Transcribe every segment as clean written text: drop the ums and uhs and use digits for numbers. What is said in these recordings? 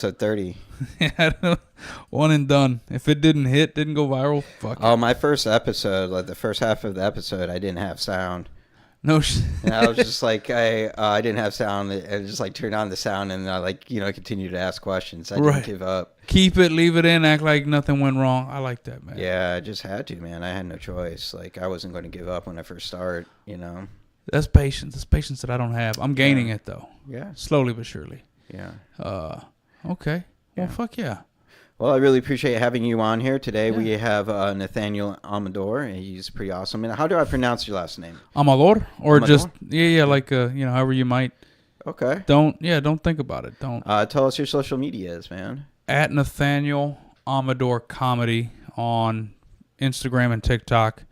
So 30. Yeah, one and done. If it didn't go viral, fuck it. Oh, my first episode, like the first half of the episode, I didn't have sound. No And I was just like, I didn't have sound. I just like turned on the sound and I continued to ask questions. I didn't Right. give up. Keep it, leave it in, act like nothing went wrong. I like that, man. Yeah, I just had to, man. I had no choice. Like, I wasn't going to give up when I first started, That's patience. That's patience that I don't have. I'm gaining it, though. Yeah. Slowly but surely. Yeah. Okay. Yeah. Well, fuck yeah. Well, I really appreciate having you on here today. Yeah. We have Nathniel Amdor. He's pretty awesome. And how do I pronounce your last name? Amador? Or Amador? just, like, however you might. Okay. Don't think about it. Don't. Tell us your social medias, man. At Nathniel Amador Comedy on Instagram and TikTok.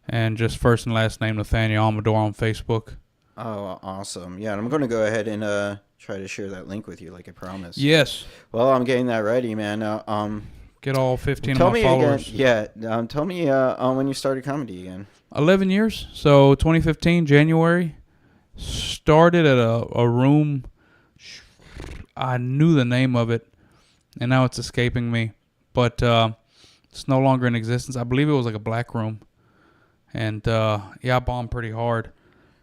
And just first and last name Nathniel Amdor on Facebook. Oh, awesome. Yeah, and I'm going to go ahead and try to share that link with you like I promised. Yes. Well, I'm getting that ready, man. Get all 15 tell of my me followers. Again, yeah, tell me when you started comedy again. 11 years. So 2015, January. Started at a room. I knew the name of it, and now it's escaping me. But it's no longer in existence. I believe it was like a black room. And, I bombed pretty hard.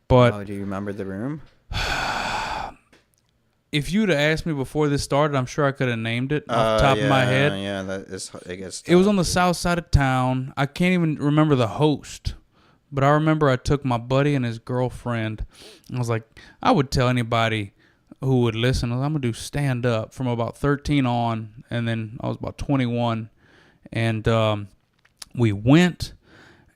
But do you remember the room? if you'd have asked me before this started, I'm sure I could have named it off the top of my head. Yeah, that is, I guess. It was on the south side of town. I can't even remember the host. But I remember I took my buddy and his girlfriend. I was like, I would tell anybody who would listen, I'm going to do stand-up from about 13 on. And then I was about 21. And we went.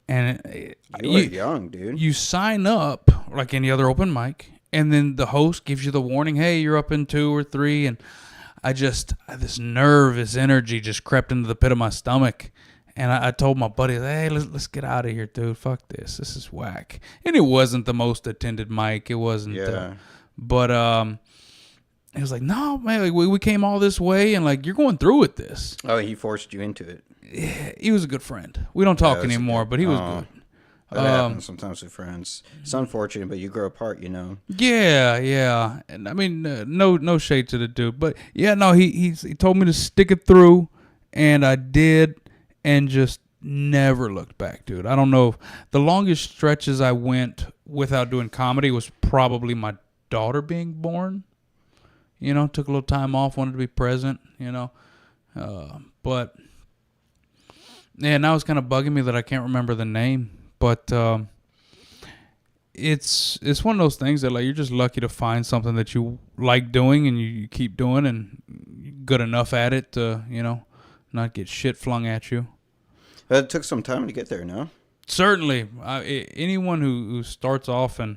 And you were young, dude. You sign up like any other open mic. And then the host gives you the warning, hey, you're up in 2 or 3. And this nervous energy just crept into the pit of my stomach. And I told my buddy, hey, let's get out of here, dude. Fuck this. This is whack. And it wasn't the most attended mic. It wasn't. Yeah. But he was like, no, man, like, we came all this way, and like you're going through with this. Oh, he forced you into it. Yeah, he was a good friend. We don't talk anymore, but he was good. That happens sometimes with friends. It's unfortunate, but you grow apart, Yeah. And I mean, no shade to the dude, but yeah, no, he told me to stick it through, and I did. And just never looked back, dude. I don't know. The longest stretches I went without doing comedy was probably my daughter being born. Took a little time off, wanted to be present, But, yeah, now it's kind of bugging me that I can't remember the name. But it's one of those things that, like, you're just lucky to find something that you like doing and you keep doing and you're good enough at it to, not get shit flung at you. It took some time to get there, no? Certainly. Anyone who starts off and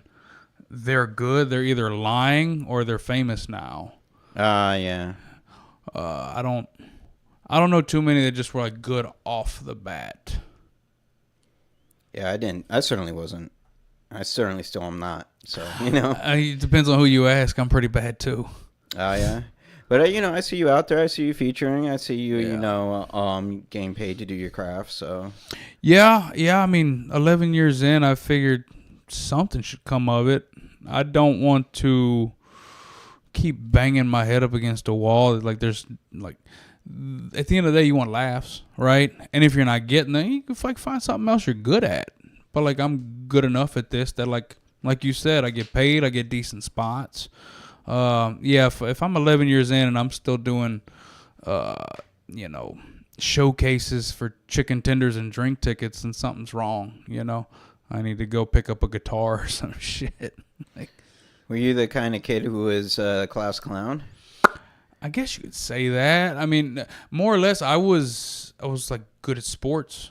they're good, they're either lying or they're famous now. Yeah. I don't know too many that just were like good off the bat. Yeah, I didn't. I certainly wasn't. I certainly still am not. So, It depends on who you ask. I'm pretty bad too. Yeah. But, I see you out there. I see you featuring. I see you, getting paid to do your craft. So, yeah. I mean, 11 years in, I figured something should come of it. I don't want to keep banging my head up against a wall. Like, there's, like, at the end of the day, you want laughs, right? And if you're not getting them, you can, like, find something else you're good at. But, like, I'm good enough at this that, like you said, I get paid. I get decent spots. If I'm 11 years in and I'm still doing, showcases for chicken tenders and drink tickets, then something's wrong, I need to go pick up a guitar or some shit. Were you the kind of kid who was a class clown? I guess you could say that. I mean, more or less, I was like good at sports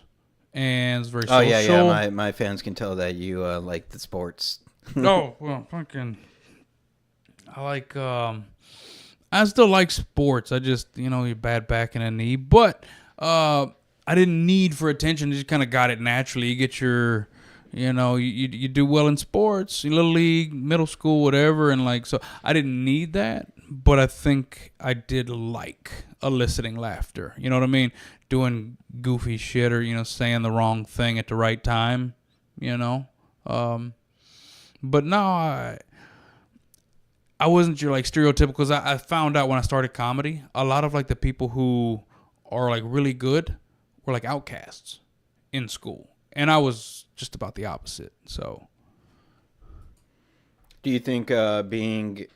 and was very social. Oh, yeah. My fans can tell that you like the sports. Oh, well, fucking... I like, I still like sports. I just, your bad back and a knee. But I didn't need for attention. I just kind of got it naturally. You get your, you do well in sports, little league, middle school, whatever. And, like, so I didn't need that. But I think I did like eliciting laughter. You know what I mean? Doing goofy shit or, saying the wrong thing at the right time, But no, I wasn't your like stereotypical, because I found out when I started comedy, a lot of like the people who are like really good were like outcasts in school, and I was just about the opposite. So, Do you think being,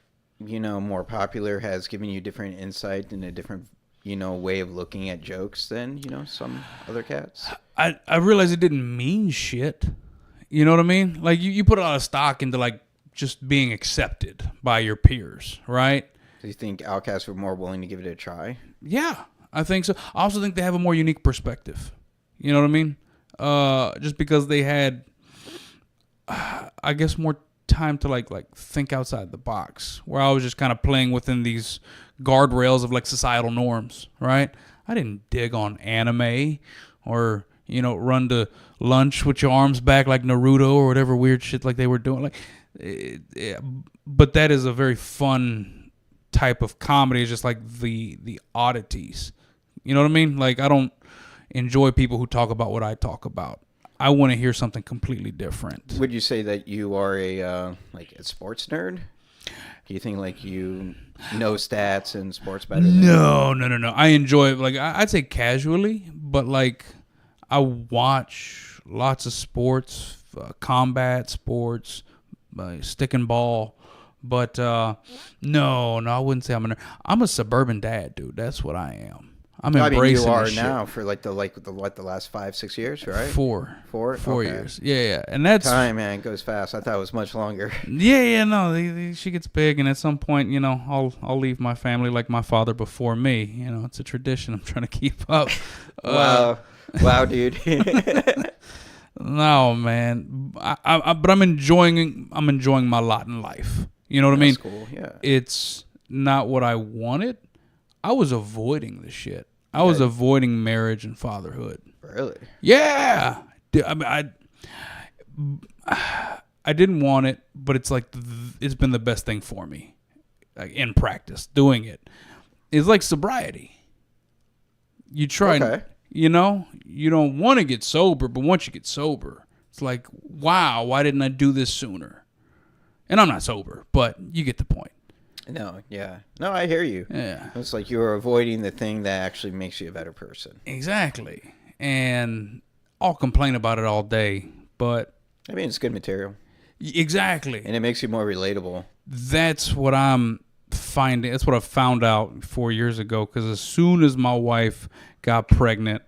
more popular has given you different insight and a different, way of looking at jokes than, some other cats? I realized it didn't mean shit. You know what I mean? Like you put a lot of stock into like just being accepted by your peers, right? Do you think outcasts were more willing to give it a try? Yeah, I think so. I also think they have a more unique perspective. You know what I mean? Just because they had, I guess, more time to like think outside the box, where I was just kind of playing within these guardrails of like societal norms, right? I didn't dig on anime or run to lunch with your arms back like Naruto or whatever weird shit like they were doing. Like, but that is a very fun type of comedy. It's just like the oddities. You know what I mean? Like, I don't enjoy people who talk about what I talk about. I want to hear something completely different. Would you say that you are a sports nerd? Do you think like you know stats and sports better? No. I enjoy it. Like, I'd say casually, but like I watch lots of sports, combat sports, stick and ball. But no, I wouldn't say I'm a nerd. I'm a suburban dad, dude. That's what I am. I'm embracing you are this now shit. for the last 5-6 years, right? Four Okay. years. Yeah, and that's time, man, goes fast. I thought it was much longer. Yeah, no, she gets big, and at some point, I'll leave my family like my father before me. It's a tradition I'm trying to keep up. Wow, dude. No, man, but I'm enjoying my lot in life. You know what I mean? That's cool. Yeah. It's not what I wanted. I was avoiding the shit. I was avoiding marriage and fatherhood. Really? Yeah. I mean, I didn't want it, but it's like it's been the best thing for me. Like, in practice, doing it. It's like sobriety. You try, you don't want to get sober, but once you get sober, it's like, wow, why didn't I do this sooner? And I'm not sober, but you get the point. No, yeah. No, I hear you. Yeah. It's like you're avoiding the thing that actually makes you a better person. Exactly. And I'll complain about it all day, but I mean, it's good material. Exactly. And it makes you more relatable. That's what I'm finding. That's what I found out 4 years ago, because as soon as my wife got pregnant,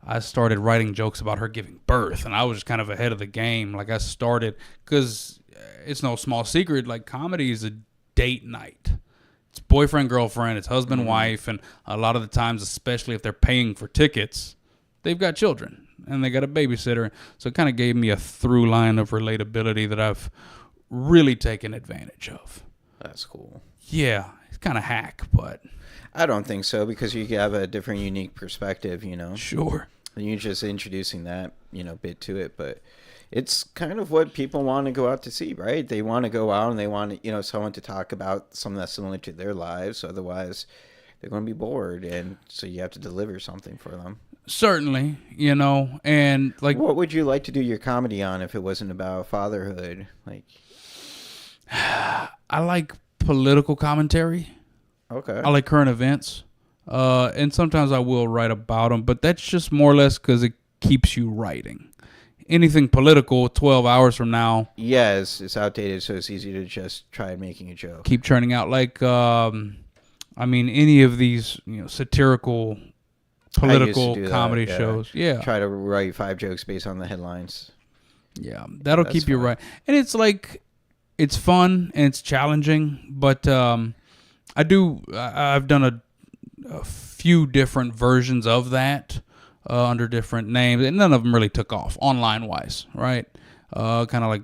I started writing jokes about her giving birth, and I was just kind of ahead of the game. Like, I started, because it's no small secret, like, comedy is a date night. It's boyfriend, girlfriend, it's husband, wife, and a lot of the times, especially if they're paying for tickets, they've got children and they got a babysitter. So it kind of gave me a through line of relatability that I've really taken advantage of. That's cool. Yeah, it's kind of hack, but I don't think so, because you have a different, unique perspective, Sure. And you're just introducing that, bit to it, but it's kind of what people want to go out to see, right? They want to go out and they want, someone to talk about something that's similar to their lives. Otherwise, they're going to be bored, and so you have to deliver something for them. Certainly, and like, what would you like to do your comedy on if it wasn't about fatherhood? Like, I like political commentary. Okay. I like current events, and sometimes I will write about them, but that's just more or less because it keeps you writing. Anything political 12 hours from now, it's outdated, so it's easy to just try making a joke. Keep churning out. Like, any of these, satirical political comedy shows. Yeah. Try to write 5 jokes based on the headlines. Yeah, that'll keep you right. And it's like, it's fun and it's challenging, but I've done a few different versions of that. Under different names, and none of them really took off online-wise, right? Kind of like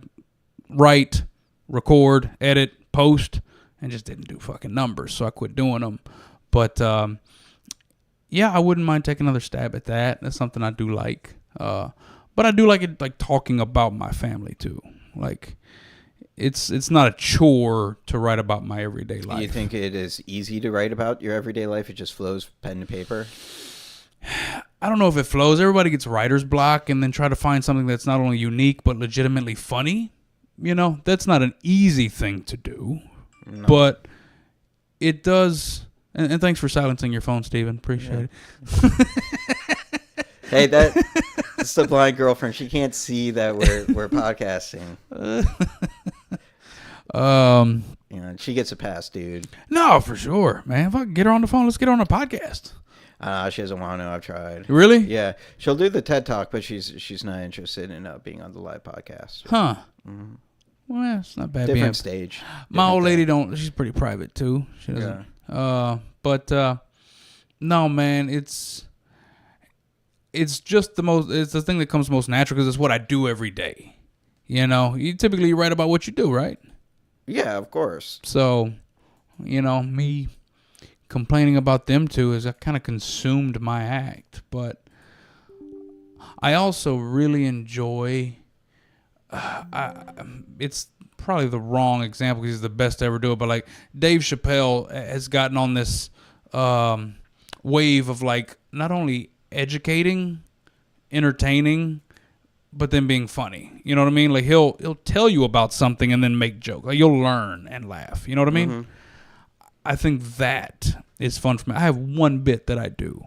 write, record, edit, post, and just didn't do fucking numbers, so I quit doing them. But, yeah, I wouldn't mind taking another stab at that. That's something I do like. But I do like it, like, talking about my family, too. Like, it's not a chore to write about my everyday life. Do you think it is easy to write about your everyday life? It just flows pen to paper? I don't know if it flows. Everybody gets writer's block and then try to find something that's not only unique but legitimately funny. That's not an easy thing to do. No. But it does. And thanks for silencing your phone, Steven. Appreciate it. Hey, that's the blind girlfriend. She can't see that we're podcasting. She gets a pass, dude. No, for sure, man. If I can get her on the phone, let's get her on a podcast. She doesn't want to. I've tried. Really? Yeah, she'll do the TED Talk, but she's not interested in being on the live podcast. Huh. Mm-hmm. Well, it's not bad. Different stage. My old lady don't. She's pretty private too. She doesn't. Yeah. But no, man. It's just the most. It's the thing that comes most natural because it's what I do every day. You typically write about what you do, right? Yeah, of course. So, me complaining about them two is kind of consumed my act. But I also really enjoy. It's probably the wrong example because he's the best to ever do it. But like Dave Chappelle has gotten on this wave of like not only educating, entertaining, but then being funny. You know what I mean? Like he'll tell you about something and then make jokes. Like you'll learn and laugh. You know what I mean? Mm-hmm. I think that is fun for me. I have one bit that I do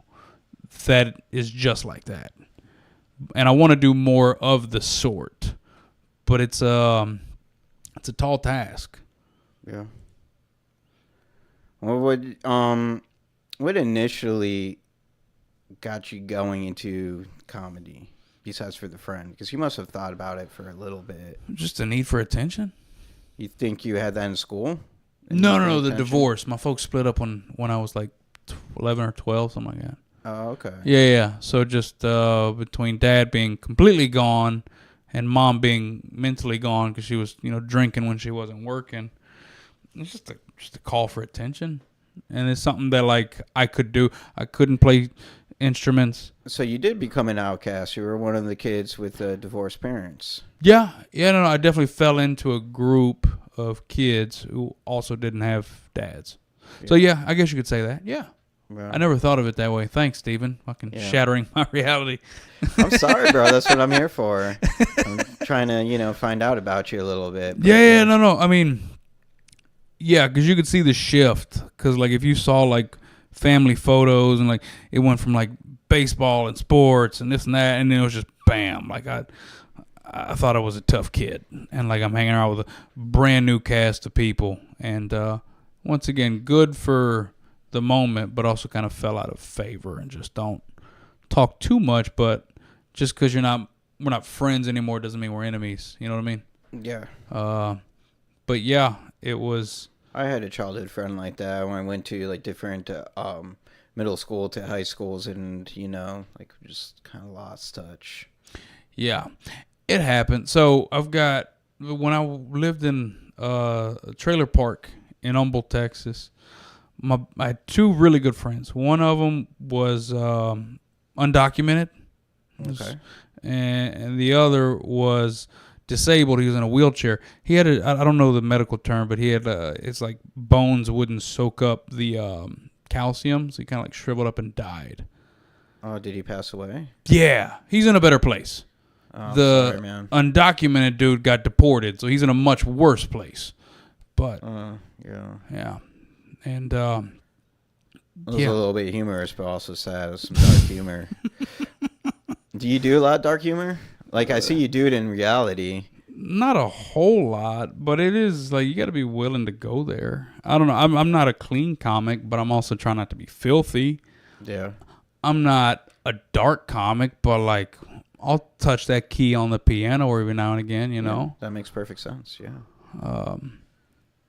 that is just like that, and I want to do more of the sort. But it's a tall task. Yeah. Well, what initially got you going into comedy? Besides for the friend, because you must have thought about it for a little bit. Just a need for attention. You think you had that in school? No, the divorce. My folks split up when I was like 11 or 12, something like that. Oh, okay. Yeah. So just between dad being completely gone and mom being mentally gone because she was, drinking when she wasn't working. It's just a call for attention, and it's something that like I could do. I couldn't play instruments. So you did become an outcast. You were one of the kids with divorced parents. Yeah. No, I definitely fell into a group of kids who also didn't have dads. Yeah. So yeah, I guess you could say that. Yeah. Right. I never thought of it that way. Thanks, Steven. Fucking shattering my reality. I'm sorry, bro. That's what I'm here for. I'm trying to, find out about you a little bit. Yeah, no. I mean, yeah, because you could see the shift. Because, like, if you saw, like, family photos and, like, it went from, like, baseball and sports and this and that, and then it was just bam. Like, I thought I was a tough kid. And, like, I'm hanging out with a brand new cast of people. And, once again, good for the moment, but also kind of fell out of favor and just don't talk too much. But just because we're not friends anymore doesn't mean we're enemies. You know what I mean? Yeah. But yeah, it was. I had a childhood friend like that when I went to like different middle school to high schools, and like just kind of lost touch. Yeah, it happened. So when I lived in a trailer park in Humboldt, Texas. I had two really good friends. One of them was undocumented. Okay. And the other was disabled. He was in a wheelchair. He had I don't know the medical term, but he had it's like bones wouldn't soak up the calcium, so he kind of like shriveled up and died. Oh, did he pass away? Yeah, he's in a better place. Oh, the sorry, man. Undocumented dude got deported, so he's in a much worse place. But yeah. And it was a little bit humorous, but also sad. Some dark humor. Do you do a lot of dark humor? Like I see you do it in reality. Not a whole lot, but it is like you got to be willing to go there. I don't know. I'm not a clean comic, but I'm also trying not to be filthy. Yeah. I'm not a dark comic, but like I'll touch that key on the piano every now and again. Yeah, that makes perfect sense. Yeah.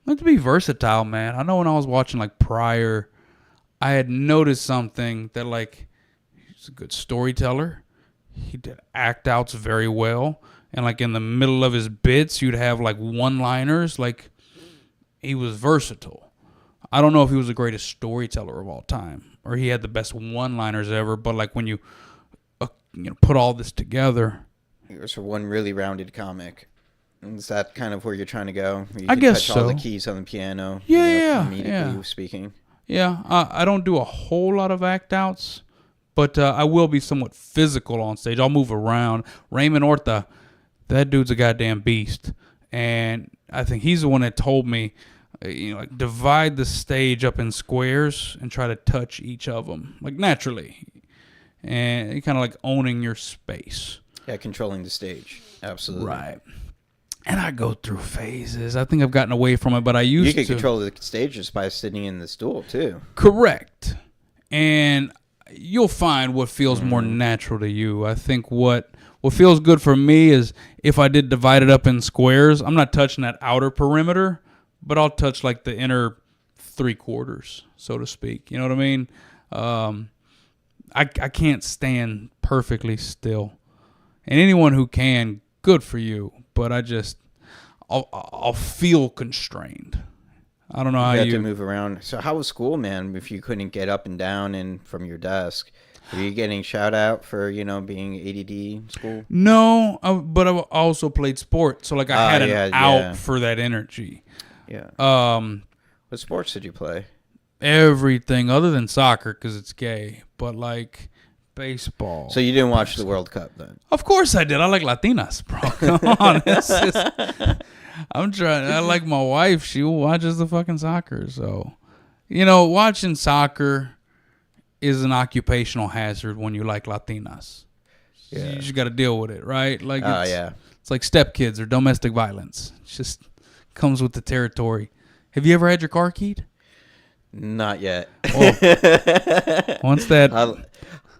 Like to be versatile, man. I know when I was watching like Pryor, I had noticed something that like he's a good storyteller. He did act outs very well, and like in the middle of his bits, you'd have like one-liners. Like he was versatile. I don't know if he was the greatest storyteller of all time or he had the best one-liners ever, but like when you put all this together, it was one really rounded comic. Is that kind of where you're trying to go? You I guess touch so. All the keys on the piano. Yeah. Speaking. Yeah, I don't do a whole lot of act outs, but I will be somewhat physical on stage. I'll move around. Raymond Orta, that dude's a goddamn beast, and I think he's the one that told me like divide the stage up in squares and try to touch each of them like naturally, and kind of like owning your space. Yeah, controlling the stage. Absolutely. Right. And I go through phases. I think I've gotten away from it, but I used to. You can control the stage just by sitting in the stool too. Correct. And you'll find what feels more natural to you. I think what feels good for me is if I did divide it up in squares, I'm not touching that outer perimeter, but I'll touch like the inner 3/4, so to speak. You know what I mean? I can't stand perfectly still. And anyone who can, good for you. But I'll feel constrained. I don't know how you have to move around. So how was school, man? If you couldn't get up and down and from your desk, were you getting shout out for being ADD in school? No, but I also played sports, so like I had an out for that energy. Yeah. What sports did you play? Everything other than soccer because it's gay, but like baseball. So you didn't watch the World Cup then? Of course I did. I like Latinas, bro. Come on. I'm trying. I like my wife. She watches the fucking soccer. So, watching soccer is an occupational hazard when you like Latinas. Yeah. You just got to deal with it, right? Like, it's like stepkids or domestic violence. It just comes with the territory. Have you ever had your car keyed? Not yet. Well, once that...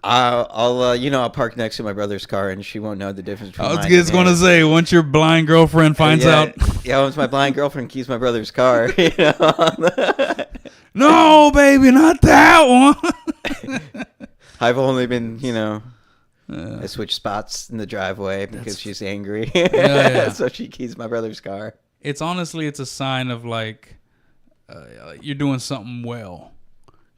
I'll park next to my brother's car, and she won't know the difference between I was just going to say, once your blind girlfriend finds out. Yeah, once my blind girlfriend keys my brother's car. No, baby, not that one. I've only been, I switched spots in the driveway because she's angry. So she keys my brother's car. It's honestly, it's a sign of, like, you're doing something well.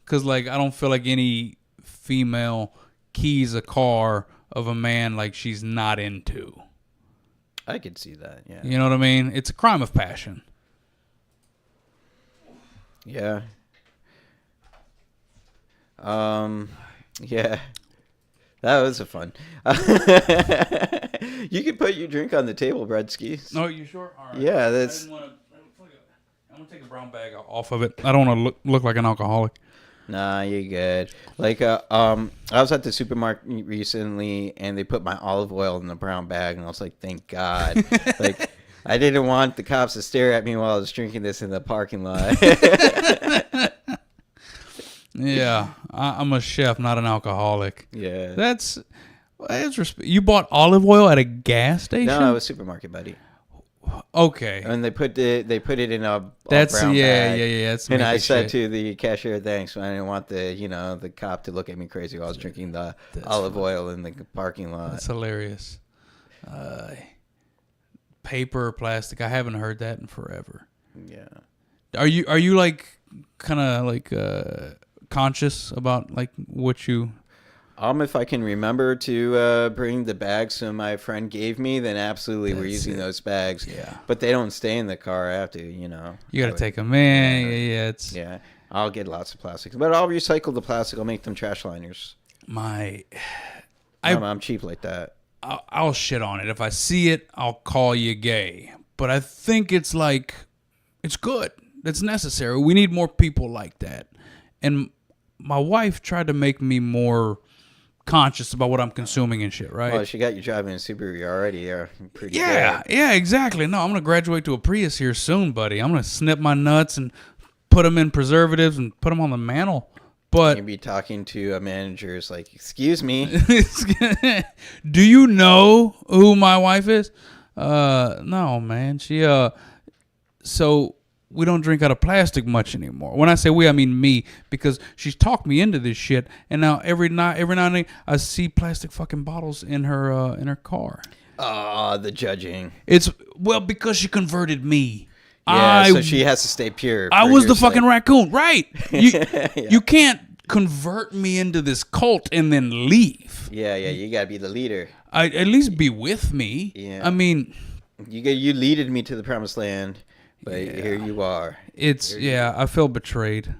Because, like, I don't feel like any female keys a car of a man like she's not into. I could see that, yeah. You know what I mean? It's a crime of passion. Yeah. Yeah. That was a fun. You could put your drink on the table, Bredsky. No, you sure? All right. Yeah, that's... I'm going to take a brown bag off of it. I don't want to look like an alcoholic. Nah, you're good. Like, I was at the supermarket recently, and they put my olive oil in the brown bag, and I was like, thank God. Like, I didn't want the cops to stare at me while I was drinking this in the parking lot. Yeah, I'm a chef, not an alcoholic. Yeah. That's you bought olive oil at a gas station? No, it was supermarket, buddy. Okay. And they put it in a brown bag. Yeah. That's and I said to the cashier, thanks. I didn't want the cop to look at me crazy while I was drinking the olive oil in the parking lot. That's hilarious. Paper or plastic? I haven't heard that in forever. Yeah. Are you like kind of like conscious about like what you? If I can remember to bring the bags that my friend gave me, then absolutely we're using those bags. Yeah. But they don't stay in the car. I have to, You got to take them in. Yeah. I'll get lots of plastics. But I'll recycle the plastic. I'll make them trash liners. I'm cheap like that. I'll shit on it. If I see it, I'll call you gay. But I think it's like, it's good. It's necessary. We need more people like that. And my wife tried to make me more conscious about what I'm consuming and shit, right? Well, she got you driving a Subaru already. You're pretty good. Yeah, exactly. No, I'm going to graduate to a Prius here soon, buddy. I'm going to snip my nuts and put them in preservatives and put them on the mantle. But you'd be talking to a manager is like, excuse me. Do you know who my wife is? No, man. She so we don't drink out of plastic much anymore. When I say we, I mean me, because she's talked me into this shit, and now every now and then I see plastic fucking bottles in her car. The judging. It's because she converted me. Yeah, so she has to stay pure. I was the fucking raccoon, right? You can't convert me into this cult and then leave. Yeah, you gotta be the leader. At least be with me. Yeah. I mean, you leaded me to the promised land, but here you are. I feel betrayed.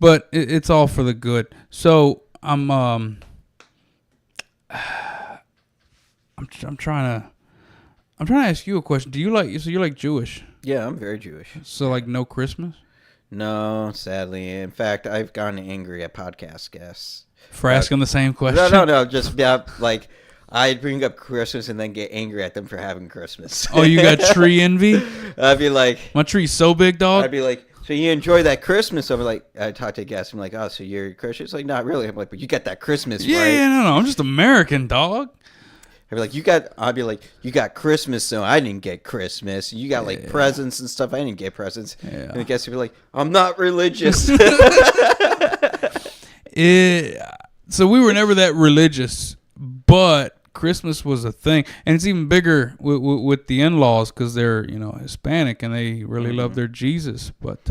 But it's all for the good. So I'm trying to ask you a question. Do you like? So you like Jewish? Yeah, I'm very Jewish. So like no Christmas No, sadly. In fact, I've gotten angry at podcast guests. for asking the same question. No. Just like I'd bring up Christmas and then get angry at them for having Christmas. Oh, you got tree envy? I'd be like, My tree's so big, dog. I'd be like, so you enjoy that Christmas? I'm like, I talk to guests. I'm like, oh, so you're Christian? It's like, not really. I'm like, but you got that Christmas, Yeah, right? yeah, no. I'm just American, dog. I'd be like, you got Christmas, so I didn't get Christmas. You got like presents and stuff. I didn't get presents. Yeah. And the guests would be like, I'm not religious. So we were never that religious, but Christmas was a thing, and it's even bigger with the in-laws because they're Hispanic and they really love their Jesus. But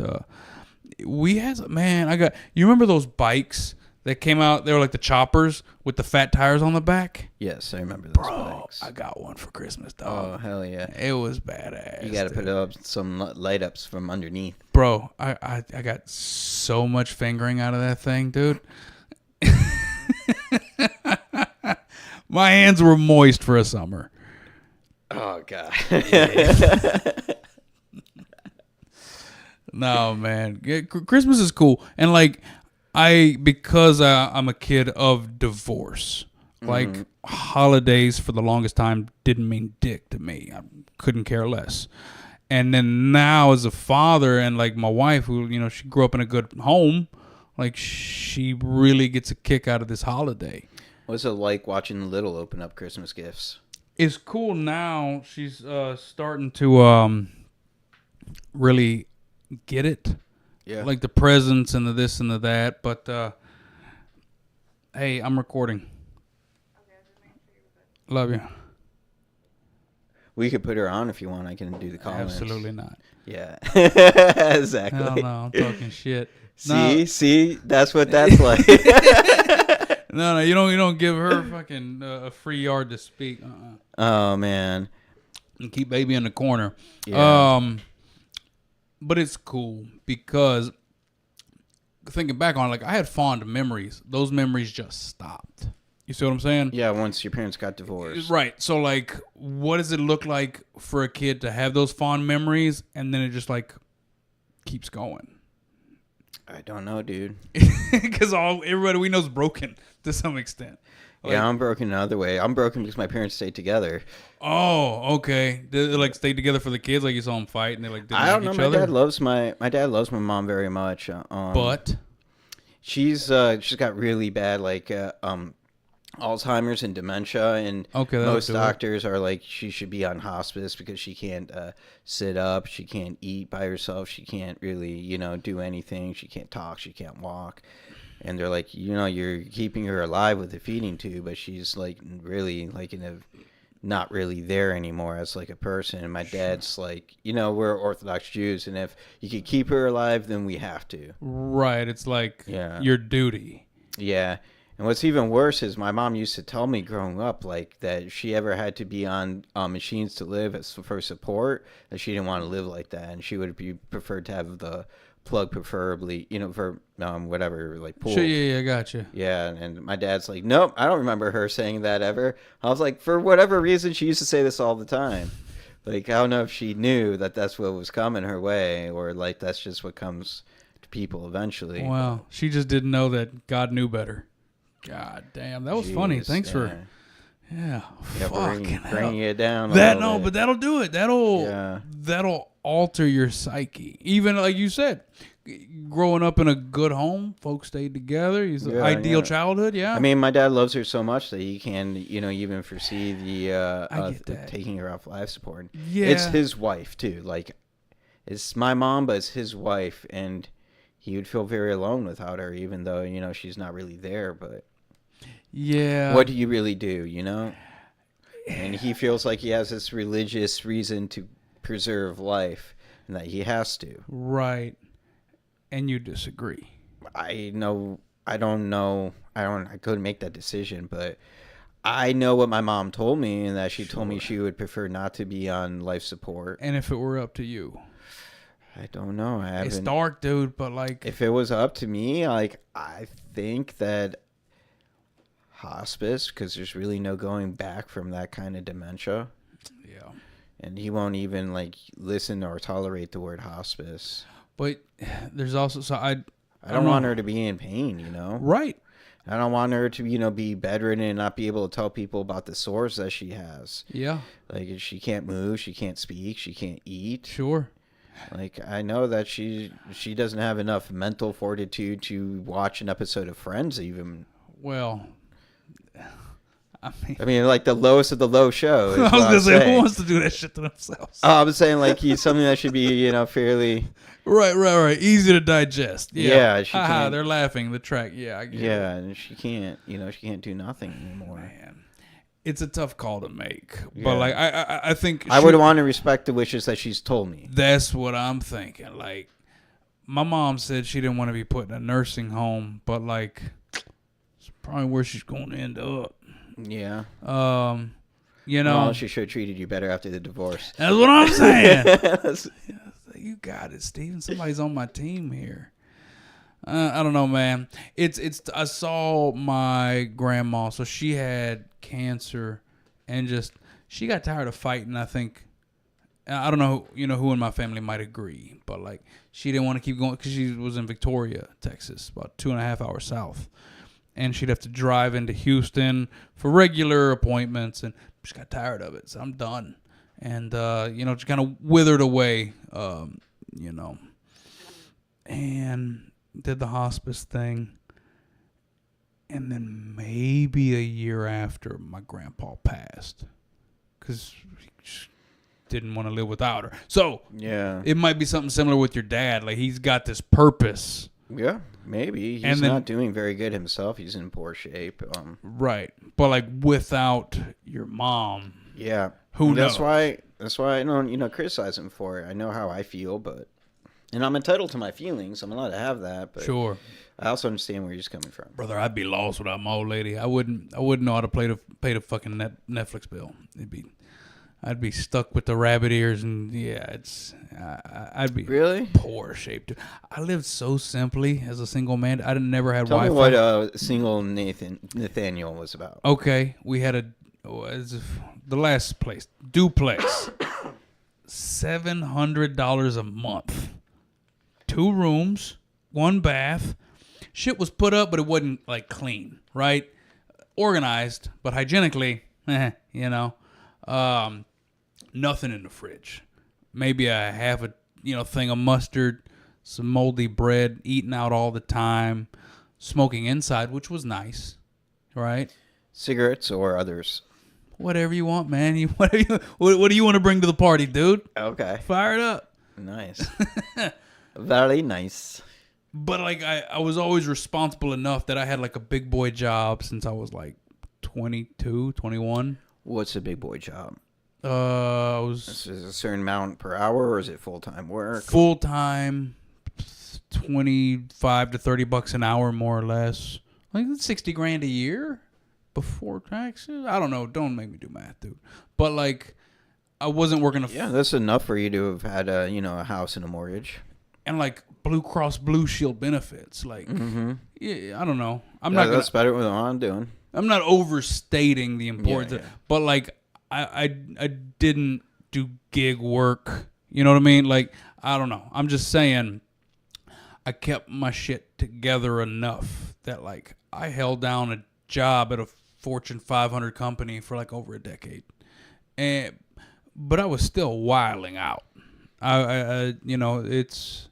we had you remember those bikes that came out? They were like the choppers with the fat tires on the back. Yes, I remember those bikes. I got one for Christmas, Oh, dog. hell yeah. It was badass. You got to put up some light ups from underneath. Bro, I got so much fingering out of that thing, dude. My hands were moist for a summer. Oh, God. No, man. Christmas is cool. And like because I'm a kid of divorce, like holidays for the longest time didn't mean dick to me. I couldn't care less. And then now as a father and like my wife who, she grew up in a good home, like she really gets a kick out of this holiday. What's it like watching Little open up Christmas gifts? It's cool now. She's starting to really get it. Yeah. Like the presents and the this and the that. But, hey, I'm recording. Love you. We could put her on if you want. I can do the comments. Absolutely not. Yeah. Exactly. Hell no, I'm talking shit. See, that's what that's like. No, you don't give her fucking a free yard to speak. Oh man. And keep baby in the corner. Yeah. But it's cool because thinking back on it, like I had fond memories. Those memories just stopped. You see what I'm saying? Yeah, once your parents got divorced. Right. So like what does it look like for a kid to have those fond memories and then it just like keeps going? I don't know, dude. Because everybody we know is broken to some extent. Like, Yeah, I'm broken another way. I'm broken because my parents stayed together. Oh, okay. They like stayed together for the kids, like you saw them fight, and they like didn't I don't like know. each other. My dad loves my mom very much. But she's got really bad Alzheimer's and dementia, and Okay, that'll most do it. doctors are like she should be on hospice because she can't sit up, she can't eat by herself, she can't really do anything, she can't talk, she can't walk, and they're like you're keeping her alive with a feeding tube, but she's like really like not really there anymore as like a person. And my dad's like, we're Orthodox Jews, and if you could keep her alive, then we have to. right, it's like your duty. Yeah. And what's even worse is my mom used to tell me growing up, like, that if she ever had to be on machines to live for support, that she didn't want to live like that, and she would be preferred to have the plug, preferably, for whatever, like pool. Sure, yeah, I got you. Yeah, and my dad's like, nope, I don't remember her saying that ever. I was like, for whatever reason, she used to say this all the time. Like, I don't know if she knew that that's what was coming her way, or like that's just what comes to people eventually. Well, she just didn't know that God knew better. God damn, that was funny. Thanks for fucking bringing it down. But that'll do it. That'll alter your psyche. Even like you said, growing up in a good home, folks stayed together. He's an ideal childhood. Yeah. I mean, my dad loves her so much that he can, even foresee the taking her off life support. Yeah. It's his wife too. Like, it's my mom, but it's his wife, and he would feel very alone without her, even though she's not really there. But yeah, what do you really do? And he feels like he has this religious reason to preserve life, and that he has to. Right. And you disagree. I don't know. I couldn't make that decision, but I know what my mom told me, and that she told me she would prefer not to be on life support. And if it were up to you? I don't know. It's dark, dude, but like, if it was up to me, like, I think that hospice, because there's really no going back from that kind of dementia. yeah. and he won't even like listen or tolerate the word hospice. But there's also I don't want her to be in pain, you know. Right. I don't want her to, be bedridden and not be able to tell people about the sores that she has. Yeah. Like, she can't move, she can't speak, she can't eat. Sure. Like, I know that she doesn't have enough mental fortitude to watch an episode of Friends even. Well, I mean, like the lowest of the low show. Is I was what gonna I'm say, saying. who wants to do that shit to themselves? I'm saying like he's something that should be, fairly. Right. Easy to digest. Yeah, she Haha, can't. they're laughing. The track. Yeah, I get it. Yeah, and she can't, she can't do nothing anymore. Man, it's a tough call to make. Yeah. But like, I think I would want to respect the wishes that she's told me. That's what I'm thinking. Like, my mom said she didn't want to be put in a nursing home, but like, it's probably where she's going to end up. Yeah. Well, she should have treated you better after the divorce. That's what I'm saying. You got it, Steven. Somebody's on my team here. I don't know, man. I saw my grandma, so she had cancer, and she got tired of fighting. I think, I don't know, who in my family might agree, but like she didn't want to keep going because she was in Victoria, Texas, about 2.5 hours south, and she'd have to drive into Houston for regular appointments, and she got tired of it. So I'm done, and just kind of withered away, and did the hospice thing. And then maybe a year after, my grandpa passed because he just didn't want to live without her. So yeah, it might be something similar with your dad. Like, he's got this purpose. Yeah, maybe. He's not doing very good himself. He's in poor shape. Right. But like without your mom. Yeah. Who knows? That's why I don't, criticize him for it. I know how I feel, and I'm entitled to my feelings. I'm allowed to have that, but sure. I also understand where he's coming from. Brother, I'd be lost without my old lady. I wouldn't know how to pay the fucking Netflix bill. I'd be stuck with the rabbit ears, and yeah, I'd be really poor shape. Dude. I lived so simply as a single man. I never had Tell Wi-Fi. me what single Nathniel was about. Okay, we had the last place duplex, $700 a month, 2 rooms, 1 bath. Shit was put up, but it wasn't like clean, right? Organized, but hygienically, nothing in the fridge. Maybe a half a thing of mustard, some moldy bread, eating out all the time, smoking inside, which was nice, right? Cigarettes or others? Whatever you want, man. What do you want to bring to the party, dude? Okay. Fire it up. Nice. Very nice. But like I was always responsible enough that I had like a big boy job since I was like 22, 21. What's a big boy job? Is it a certain amount per hour, or is it full-time work? Full-time, 25 to $30 an hour, more or less. Like $60,000 a year before taxes. I don't know. Don't make me do math, dude. But like, I wasn't working. Yeah, that's enough for you to have had a house and a mortgage. And like Blue Cross Blue Shield benefits, like, yeah, I don't know. That's better than what I'm doing. I'm not overstating the importance, but like, I didn't do gig work. You know what I mean? Like, I don't know. I'm just saying, I kept my shit together enough that like I held down a job at a Fortune 500 company for like over a decade, but I was still wilding out. It's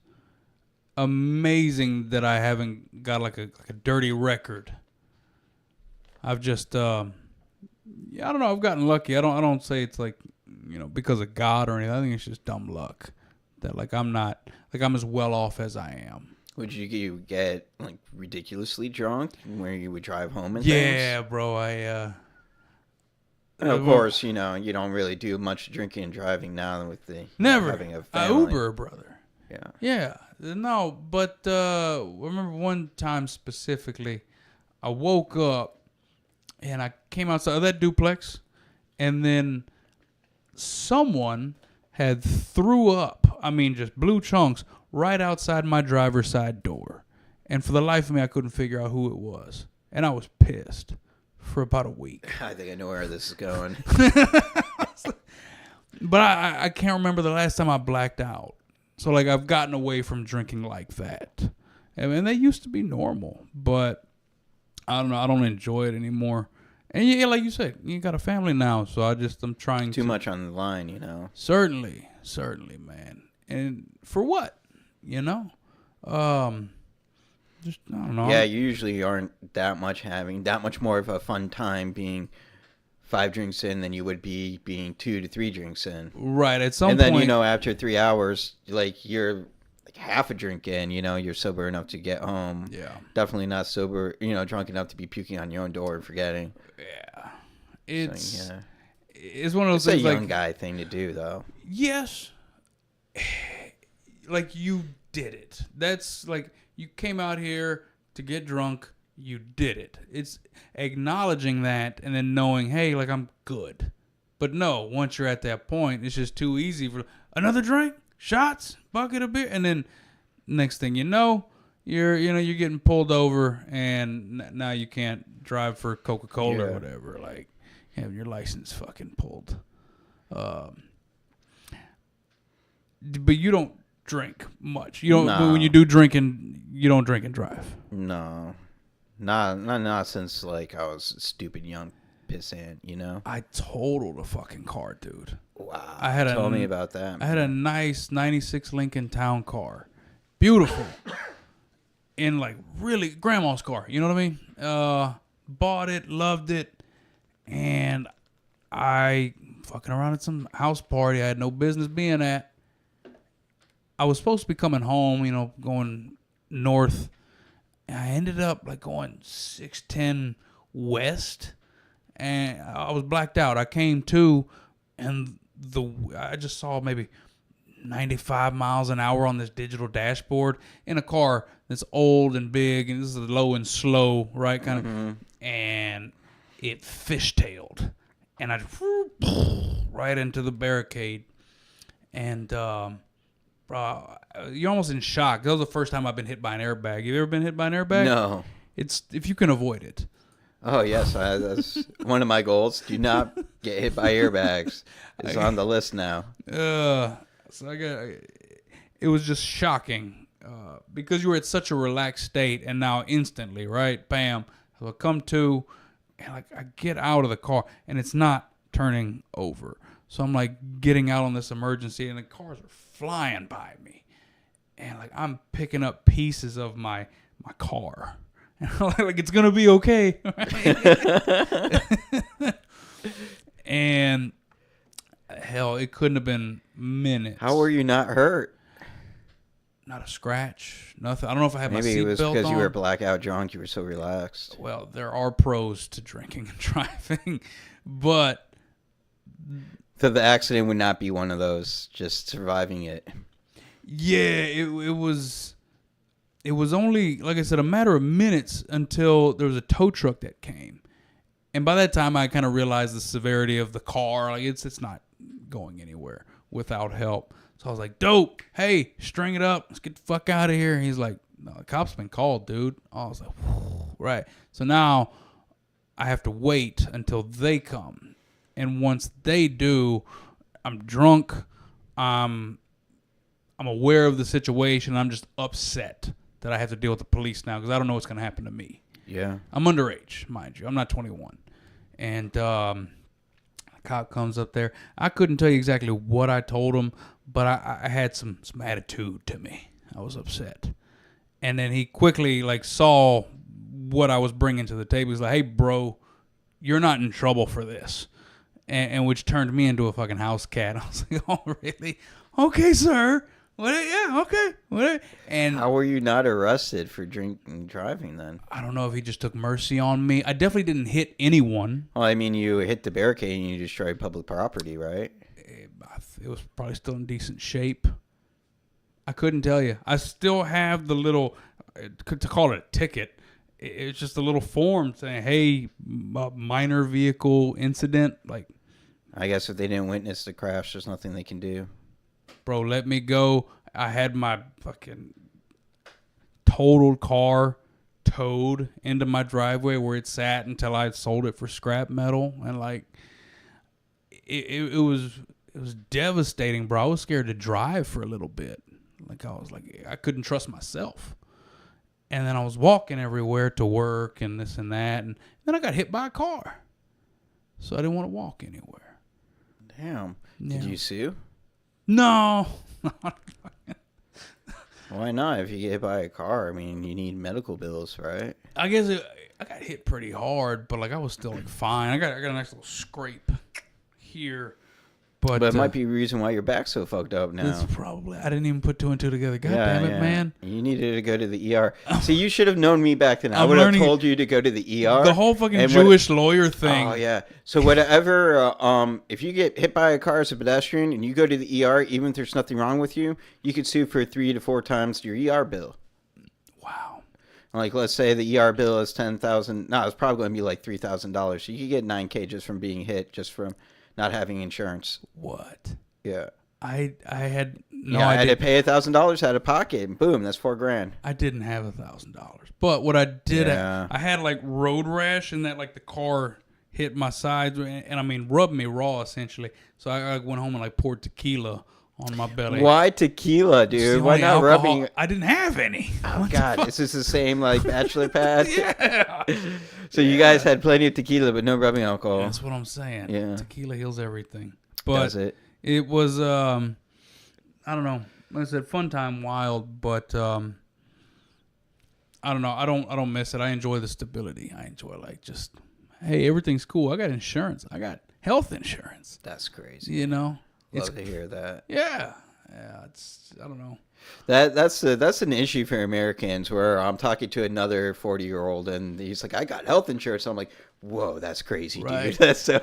amazing that I haven't got like a dirty record. I've just I don't know, I've gotten lucky. I don't say it's like, because of God or anything. I think it's just dumb luck that like I'm as well off as I am. Would you get like ridiculously drunk where you would drive home and yeah, things? Bro, and of course, you don't really do much drinking and driving now with the never having a I family. Uber, brother. Yeah. Yeah. No, but I remember one time specifically, I woke up and I came outside of that duplex, and then someone had threw up, just blue chunks, right outside my driver's side door. And for the life of me, I couldn't figure out who it was. And I was pissed for about a week. I think I know where this is going. But I can't remember the last time I blacked out. So, like, I've gotten away from drinking like that. I mean, they used to be normal, but I don't know. I don't enjoy it anymore. And yeah, like you said, you got a family now, so I'm trying Too much on the line, Certainly, man. And for what? Just I don't know. Yeah, you usually aren't that much more of a fun time being 5 drinks in than you would be being 2 to 3 drinks in. Right. At some and point, then after 3 hours, like you're like half a drink in, you're sober enough to get home. Yeah. Definitely not sober, drunk enough to be puking on your own door and forgetting. Yeah. It's So, it's one of those it's things a young like guy thing to do, though. yes, like you did it. That's like you came out here to get drunk. You did it. It's acknowledging that and then knowing, hey, like I'm good. But no, once you're at that point, it's just too easy for another drink, shots, bucket of beer, and then next thing you know, you're getting pulled over, and now you can't drive for Coca-Cola or whatever. Like having your license fucking pulled. But you don't drink much. You don't. No. When you do drinking, you don't drink and drive. No. Not since, like, I was a stupid young pissant, I totaled a fucking car, dude. Wow. Tell Tell me about that. I had a nice 96 Lincoln Town car. Beautiful. In, like, really, grandma's car. You know what I mean? Bought it, loved it, and I fucking around at some house party I had no business being at. I was supposed to be coming home, going north. I ended up like going 610 west, and I was blacked out. I came to, and I just saw maybe 95 miles an hour on this digital dashboard in a car that's old and big, and this is low and slow, right? Kind of, and it fishtailed, and I right into the barricade, and you're almost in shock. That was the first time I've been hit by an airbag. You ever been hit by an airbag? No. It's if you can avoid it. Oh, yes. That's one of my goals. Do not get hit by airbags. It's on the list now. So it was just shocking because you were at such a relaxed state, and now instantly, right? Bam. So I come to, and like I get out of the car, and it's not turning over. So I'm like getting out on this emergency, and the cars are flying by me, and like I'm picking up pieces of my car, and like it's gonna be okay. And hell, it couldn't have been minutes. How were you not hurt? Not a scratch, nothing. I don't know if I had my seatbelt on. Maybe it was because you were blackout drunk. You were so relaxed. Well, there are pros to drinking and driving, but So the accident would not be one of those, just surviving it. yeah, it was only, like I said, a matter of minutes until there was a tow truck that came. And by that time, I kind of realized the severity of the car. Like, it's not going anywhere without help. So I was like, dope, hey, string it up. Let's get the fuck out of here. And he's like, no, the cops been called, dude. I was like, right. So now I have to wait until they come. And once they do, I'm drunk. I'm aware of the situation. I'm just upset that I have to deal with the police now because I don't know what's going to happen to me. Yeah. I'm underage, mind you. I'm not 21. And a cop comes up there. I couldn't tell you exactly what I told him, but I had some attitude to me. I was upset. And then he quickly saw what I was bringing to the table. He's like, hey, bro, you're not in trouble for this. And which turned me into a fucking house cat. I was like, oh, really? Okay, sir. What? Yeah, okay. What? And how were you not arrested for drinking and driving then? I don't know if he just took mercy on me. I definitely didn't hit anyone. Well, I mean, you hit the barricade and you destroyed public property, right? It was probably still in decent shape. I couldn't tell you. I still have the little, to call it a ticket, it's just a little form saying, hey, minor vehicle incident. Like, I guess if they didn't witness the crash, there's nothing they can do. Bro, let me go. I had my fucking totaled car towed into my driveway where it sat until I sold it for scrap metal. And it was it was devastating, bro. I was scared to drive for a little bit. Like I couldn't trust myself. And then I was walking everywhere to work and this and that. And then I got hit by a car. So I didn't want to walk anywhere. Damn. Yeah. Did you sue? No. Why not? If you get hit by a car, I mean, you need medical bills, right? I guess I got hit pretty hard, but like I was still like fine. I got a nice little scrape here. But it might be the reason why your back's so fucked up now. It's probably. I didn't even put two and two together. God damn it, man. You needed to go to the ER. See, you should have known me back then. I I'm would have learning- told you to go to the ER. The whole fucking Jewish lawyer thing. Oh, yeah. So whatever, if you get hit by a car as a pedestrian and you go to the ER, even if there's nothing wrong with you, you could sue for 3 to 4 times your ER bill. Wow. Like, let's say the ER bill is $10,000. No, it's probably going to be like $3,000. So you could get $9,000 just from being hit, just from not having insurance. What? Yeah. I had no I had idea. to pay $1,000 out of pocket, and boom, that's $4,000. I didn't have $1,000, but what I did, Yeah. I had like road rash, and that like the car hit my sides, and I mean rubbed me raw essentially. So I went home and like poured tequila on my belly. Why tequila, It's the dude? Why only not alcohol- rubbing? I didn't have any. Oh What the God, fuck? is this the same like bachelor pad? Yeah. So you guys had plenty of tequila, but no rubbing alcohol. That's what I'm saying. Yeah. Tequila heals everything. But Does it? It was I don't know. Like I said, fun time, wild, but I don't know. I don't miss it. I enjoy the stability. I enjoy like just hey, everything's cool. I got insurance. I got health insurance. That's crazy. You know? Love to hear that. Yeah. It's I don't know. That's an issue for Americans. Where I'm talking to another 40-year-old, and he's like, "I got health insurance." I'm like, "Whoa, that's crazy, Right. dude." That's so.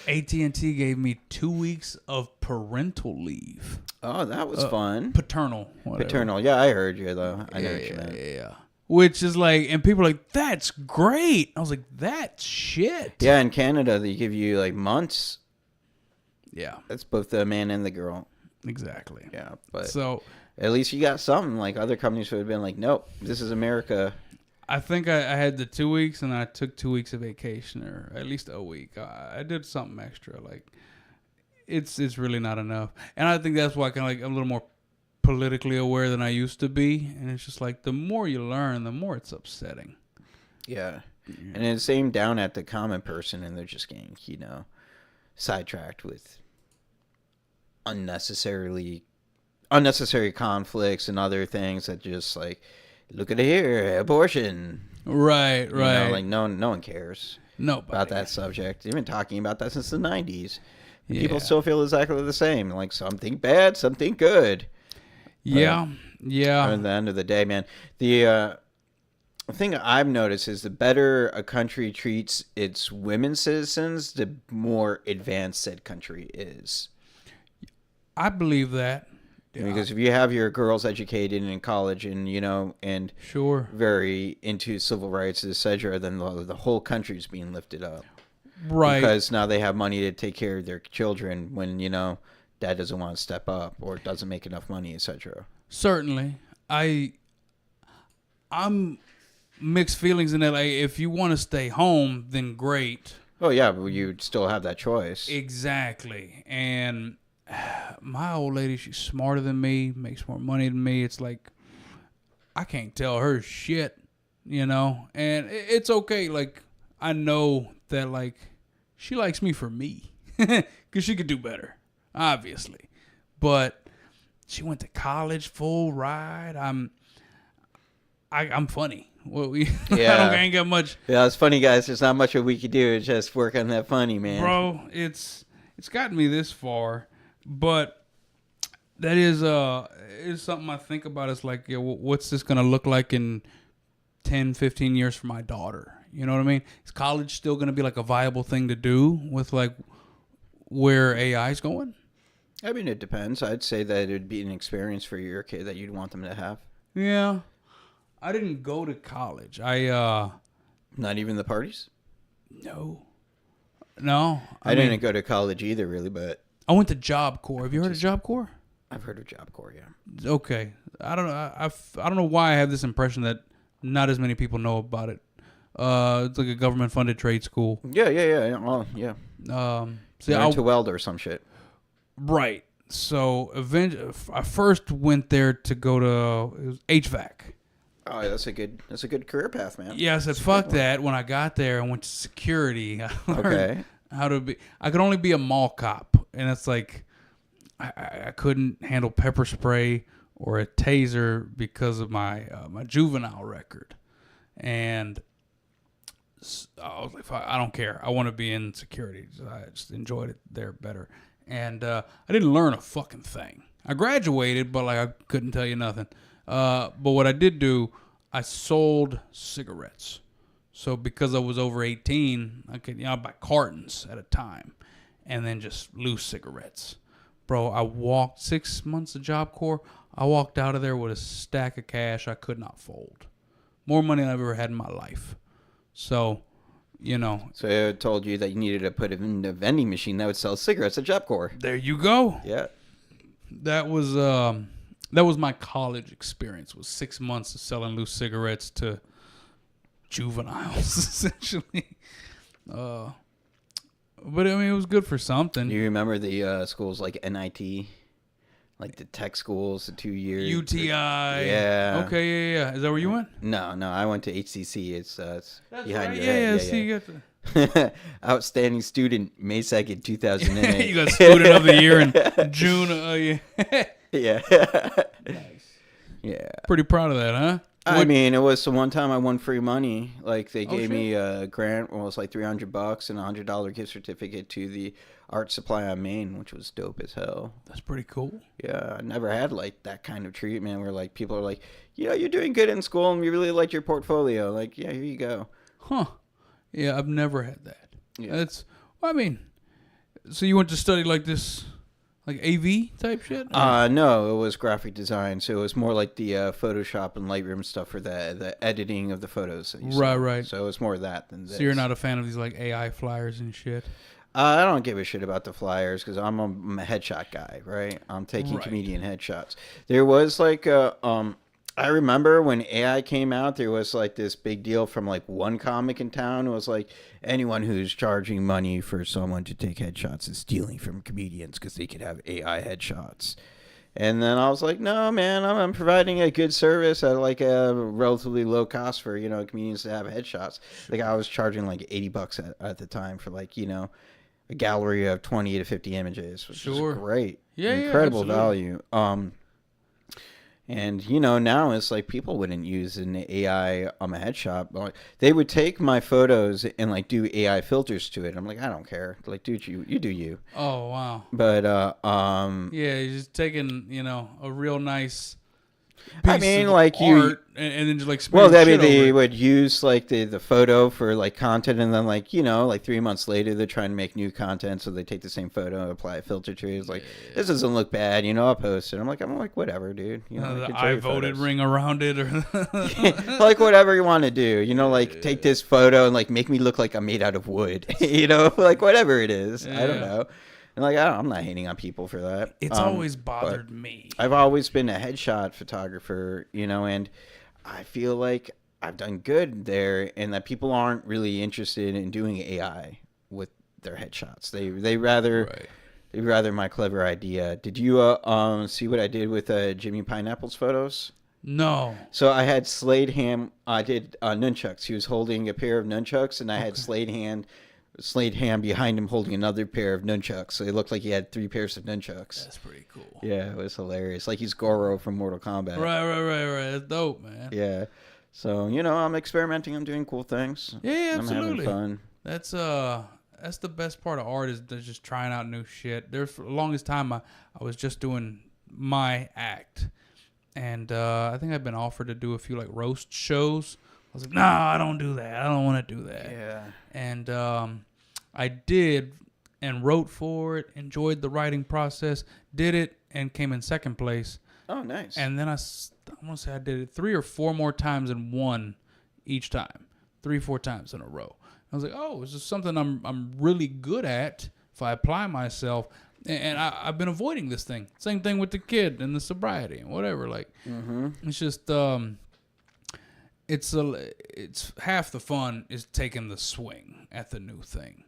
AT&T gave me 2 weeks of parental leave. Oh, that was fun. Paternal. Whatever. Paternal. Yeah, I heard you though. I know what you meant. Yeah. Which is like, and people are like, that's great. I was like, that's shit. Yeah, in Canada they give you like months. Yeah, That's both the man and the girl. exactly. Yeah, but So at least you got something. Like other companies would have been like, "Nope, this is America." I think I had the 2 weeks, and I took 2 weeks of vacation, or at least a week. I did something extra. Like it's really not enough, and I think that's why I'm a little more politically aware than I used to be. And it's just like the more you learn, the more it's upsetting. Yeah. And it's same down at the common person, and they're just getting, sidetracked with unnecessary conflicts and other things that just like, look at it here, abortion. Right. You know, like no one cares Nobody. about that subject. They've been talking about that since the 90s. And Yeah. people still feel exactly the same. Like something bad, something good. Yeah. At the end of the day, man, the thing I've noticed is the better a country treats its women citizens, the more advanced said country is. I believe that. Yeah. Because if you have your girls educated in college and, and Sure. very into civil rights, etc., then the whole country's being lifted up. Right. Because now they have money to take care of their children when, dad doesn't want to step up or doesn't make enough money, etc. Certainly. I'm mixed feelings in that. Like, if you want to stay home, then great. Oh, yeah, but you'd still have that choice. Exactly. And my old lady, she's smarter than me, makes more money than me. It's like, I can't tell her shit, and it's okay. Like, I know that, like, she likes me for me because she could do better, obviously. But she went to college, full ride. I'm funny. Well, Yeah. I ain't got much. Yeah, it's funny, guys. There's not much that we could do. It's just work on that funny, man. Bro, it's gotten me this far, but that is something I think about. It's like, what's this going to look like in 10, 15 years for my daughter? You know what I mean? Is college still going to be like a viable thing to do with like where AI is going? I mean, it depends. I'd say that it would be an experience for your kid that you'd want them to have. Yeah. I didn't go to college. Not even the parties? No. I didn't go to college either, really, but I went to Job Corps. Have you heard of Job Corps? I've heard of Job Corps, yeah. Okay. I don't know. I don't know why I have this impression that not as many people know about it. It's like a government-funded trade school. Yeah. Oh, yeah. So Learn I'll, to weld or some shit. Right. So I first went there to go to it was HVAC. Oh, that's a good career path, man. Yeah, I said That's a good fuck one. that. When I got there, I went to security. I learned Okay. how to be. I could only be a mall cop, and it's like I couldn't handle pepper spray or a taser because of my juvenile record, and I was like, I don't care. I want to be in security. I just enjoyed it there better. And I didn't learn a fucking thing. I graduated, but like I couldn't tell you nothing. But what I did do, I sold cigarettes. So because I was over 18, I could buy cartons at a time, and then just loose cigarettes. Bro, I walked 6 months of Job Corps. I walked out of there with a stack of cash I could not fold. More money than I've ever had in my life. So, So it told you that you needed to put it in a vending machine that would sell cigarettes at Job Corps. there you go. Yeah. That was my college experience. Was 6 months of selling loose cigarettes to juveniles, essentially. But I mean, it was good for something. Do you remember the schools like NIT, like the tech schools, the 2 years? UTI. Yeah. Okay, yeah. Is that where you went? No, I went to HCC. It's That's behind right. your Yeah, head. see, you got the... Outstanding student, May 2nd, 2008. you got student of the year in June. Yeah. Yeah. Nice. Yeah. Pretty proud of that, huh? I mean, it was the one time I won free money. Like they gave shit. me a grant. Well, it was like $300 and $100 gift certificate to the art supply on Main, which was dope as hell. That's pretty cool. Yeah, I never had like that kind of treatment where like people are like, you're doing good in school and we really like your portfolio. Like, yeah, here you go. Huh. Yeah, I've never had that. Yeah. I mean, so you went to study like this, like AV type shit? No, it was graphic design, so it was more like the Photoshop and Lightroom stuff for the editing of the photos. That you saw. Right. So it's more of that than this. So you're not a fan of these like AI flyers and shit? I don't give a shit about the flyers because I'm a headshot guy, right? I'm taking Right. comedian headshots. There was like I remember when AI came out, there was like this big deal from like one comic in town. It was like anyone who's charging money for someone to take headshots is stealing from comedians because they could have AI headshots. And then I was like, no, man, I'm providing a good service at like a relatively low cost for, comedians to have headshots. Like I was charging like $80 at the time for like, a gallery of 20 to 50 images, which is great. Yeah, incredible absolutely. value. And now it's like people wouldn't use an AI on a headshot. Like, they would take my photos and like do AI filters to it. I'm like, I don't care. Like, dude, you do you. Oh, wow. But Yeah, you're just taking, a real nice I piece mean, of like art and then just like well, smearing I mean, shit over they it. would use like the photo for like content, and then like like 3 months later they're trying to make new content, so they take the same photo and apply a filter to it. It's like this doesn't look bad, I'll post it. I'm like whatever, dude. The enjoy I your voted photos. ring around it, or Like whatever you want to do, like take this photo and like make me look like I'm made out of wood, like whatever it is. I don't Yeah. know. And like I'm not hating on people for that. it's always bothered me. I've always been a headshot photographer, and I feel like I've done good there, and that people aren't really interested in doing AI with their headshots. They rather my clever idea. Did you see what I did with Jimmy Pineapple's photos? No. So I had Slade Ham. I did nunchucks. He was holding a pair of nunchucks, and I had Slade Ham behind him holding another pair of nunchucks. So it looked like he had 3 pairs of nunchucks. That's pretty cool. Yeah, it was hilarious. Like he's Goro from Mortal Kombat. Right. That's dope, man. Yeah. So, I'm experimenting. I'm doing cool things. Yeah, I'm absolutely. having fun. That's the best part of art is just trying out new shit. There's for the longest time I was just doing my act, and I think I've been offered to do a few like roast shows. I was like, nah, I don't do that. I don't want to do that. Yeah. And I did and wrote for it, enjoyed the writing process, did it, and came in second place. Oh, nice. And then I want to say I did it 3 or 4 more times and won each time. 3-4 times in a row. I was like, oh, this is something I'm really good at if I apply myself. And I've been avoiding this thing. Same thing with the kid and the sobriety and whatever. Like, It's just it's half the fun is taking the swing at the new thing.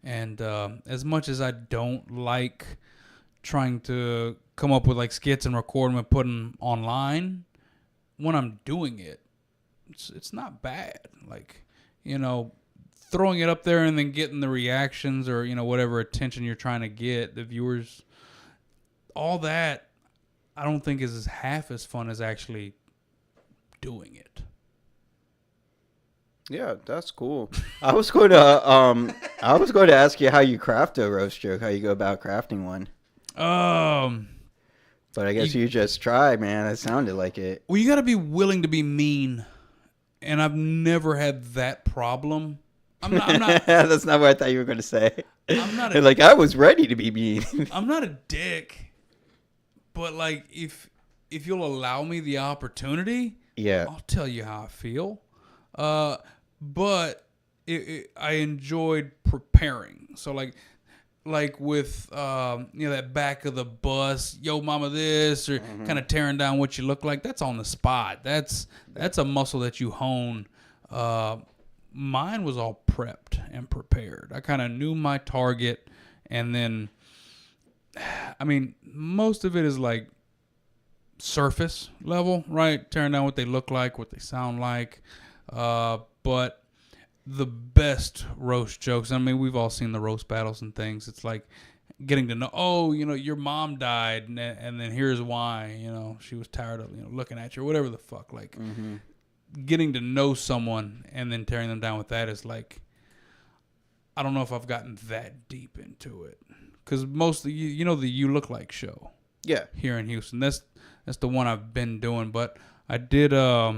And as much as I don't like trying to come up with like skits and record them and put them online. When I'm doing it, it's not bad. Like, throwing it up there and then getting the reactions or, whatever attention you're trying to get, the viewers, all that, I don't think is half as fun as actually doing it. Yeah, that's cool. I was going to ask you how you craft a roast joke, how you go about crafting one. But I guess you just try, man. It sounded like it. Well, you got to be willing to be mean, and I've never had that problem. I'm not. That's not what I thought you were going to say. I'm not like I was ready to be mean. I'm not a dick, but like if you'll allow me the opportunity, yeah, I'll tell you how I feel. But I enjoyed preparing. So like with that back of the bus, yo mama this, or kind of tearing down what you look like. That's on the spot. That's a muscle that you hone. Mine was all prepped and prepared. I kind of knew my target, and then, I mean, most of it is like surface level, right? Tearing down what they look like, what they sound like. But the best roast jokes, I mean, we've all seen the roast battles and things. It's like getting to know, your mom died, and then here's why, she was tired of, looking at you, or whatever the fuck. Like, getting to know someone and then tearing them down with that is like, I don't know if I've gotten that deep into it. Because mostly, the You Look Like show. Yeah. Here in Houston. That's the one I've been doing. But I did the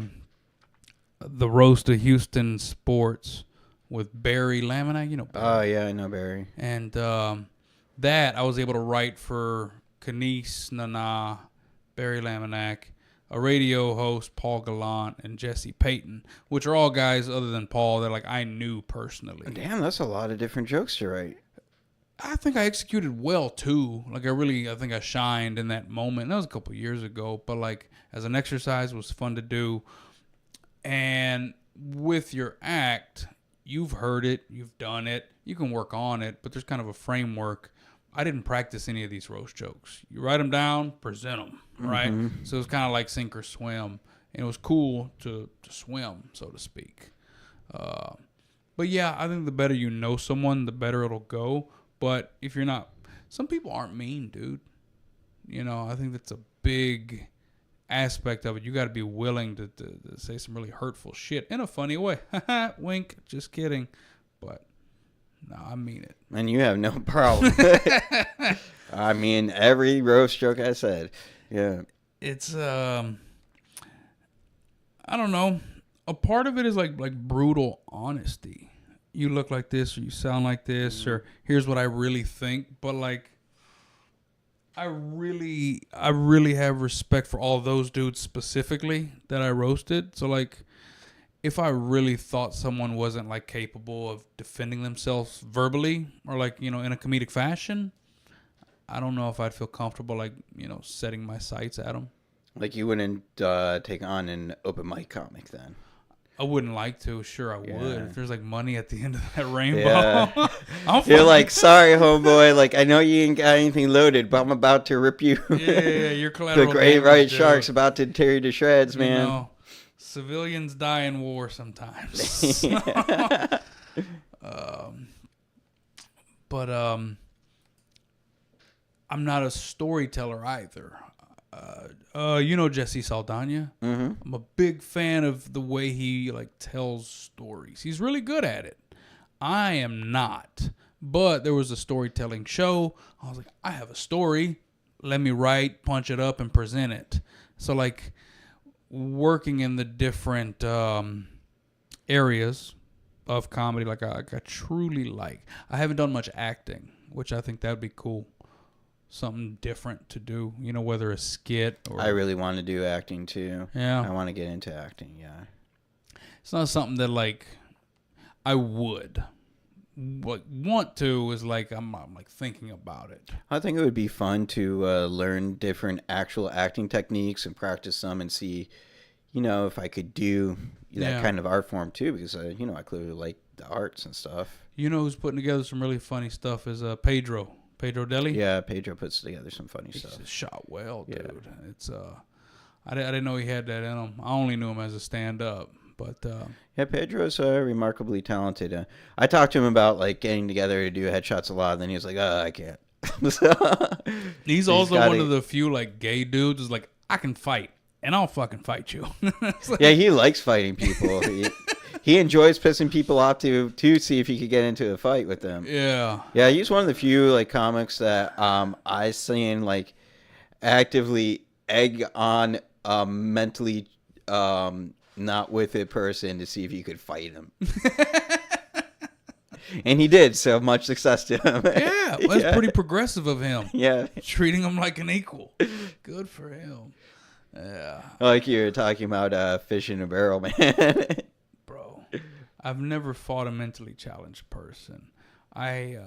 Roast of Houston Sports with Barry Laminack. Barry. Oh, yeah, I know Barry. And that I was able to write for Kanice Nana, Barry Laminack, a radio host, Paul Gallant, and Jesse Payton, which are all guys other than Paul that I knew personally. Damn, that's a lot of different jokes to write. I think I executed well too. I think I shined in that moment. That was a couple of years ago, but as an exercise, it was fun to do. And with your act, you've heard it, you've done it, you can work on it, but there's kind of a framework. I didn't practice any of these roast jokes. You write them down, present them, right? So it was kind of like sink or swim, and it was cool to swim, so to speak. But yeah, I think the better you know someone, the better it'll go. But if you're not, some people aren't mean, dude. I think that's a big aspect of it. You got to be willing to say some really hurtful shit in a funny way. Wink, just kidding. But no, I mean it. And you have no problem. I mean, every roast joke I said. Yeah. It's I don't know. A part of it is like brutal honesty. You look like this, or you sound like this, or here's what I really think. But I really have respect for all those dudes specifically that I roasted. So if I really thought someone wasn't capable of defending themselves verbally or in a comedic fashion, I don't know if I'd feel comfortable setting my sights at them. You wouldn't take on an open mic comic then? I wouldn't like to. Sure, I would. If there's money at the end of that rainbow. Yeah. You're sorry, homeboy. I know you ain't got anything loaded, but I'm about to rip you. Yeah. You're collateral. The great white shark's about to tear you to shreds, man. Civilians die in war sometimes. But I'm not a storyteller either. Jesse Saldana. I'm a big fan of the way he tells stories. He's really good at it. I am not. But there was a storytelling show. I was I have a story. Let me write, punch it up, and present it. So working in the different areas of comedy, I truly like. I haven't done much acting, which I think that would be cool. Something different to do, whether a skit or... I really want to do acting too. Yeah. I want to get into acting, yeah. It's not something that I would want to, is I'm thinking about it. I think it would be fun to learn different actual acting techniques and practice some and see, if I could do that kind of art form too, because I clearly like the arts and stuff. Who's putting together some really funny stuff is Pedro Pedro Deli. Yeah, Pedro puts together some funny He's stuff. shot well, Yeah. dude. It's I didn't know he had that in him. I only knew him as a stand-up, but Yeah, Pedro's remarkably talented. I talked to him about like getting together to do headshots a lot, and then he was like, "Oh, I can't." he's also one of the few like gay dudes who's like, I can fight, and I'll fucking fight you. Like, yeah, he likes fighting people. He enjoys pissing people off to see if he could get into a fight with them. yeah. Yeah, he's one of the few like comics that I seen like actively egg on a mentally not with it person to see if he could fight him. And he did, so much success to him. Yeah, that's pretty progressive of him. Yeah. Treating him like an equal. Good for him. Yeah. Like you were talking about fish in a barrel, man. Bro, I've never fought a mentally challenged person. I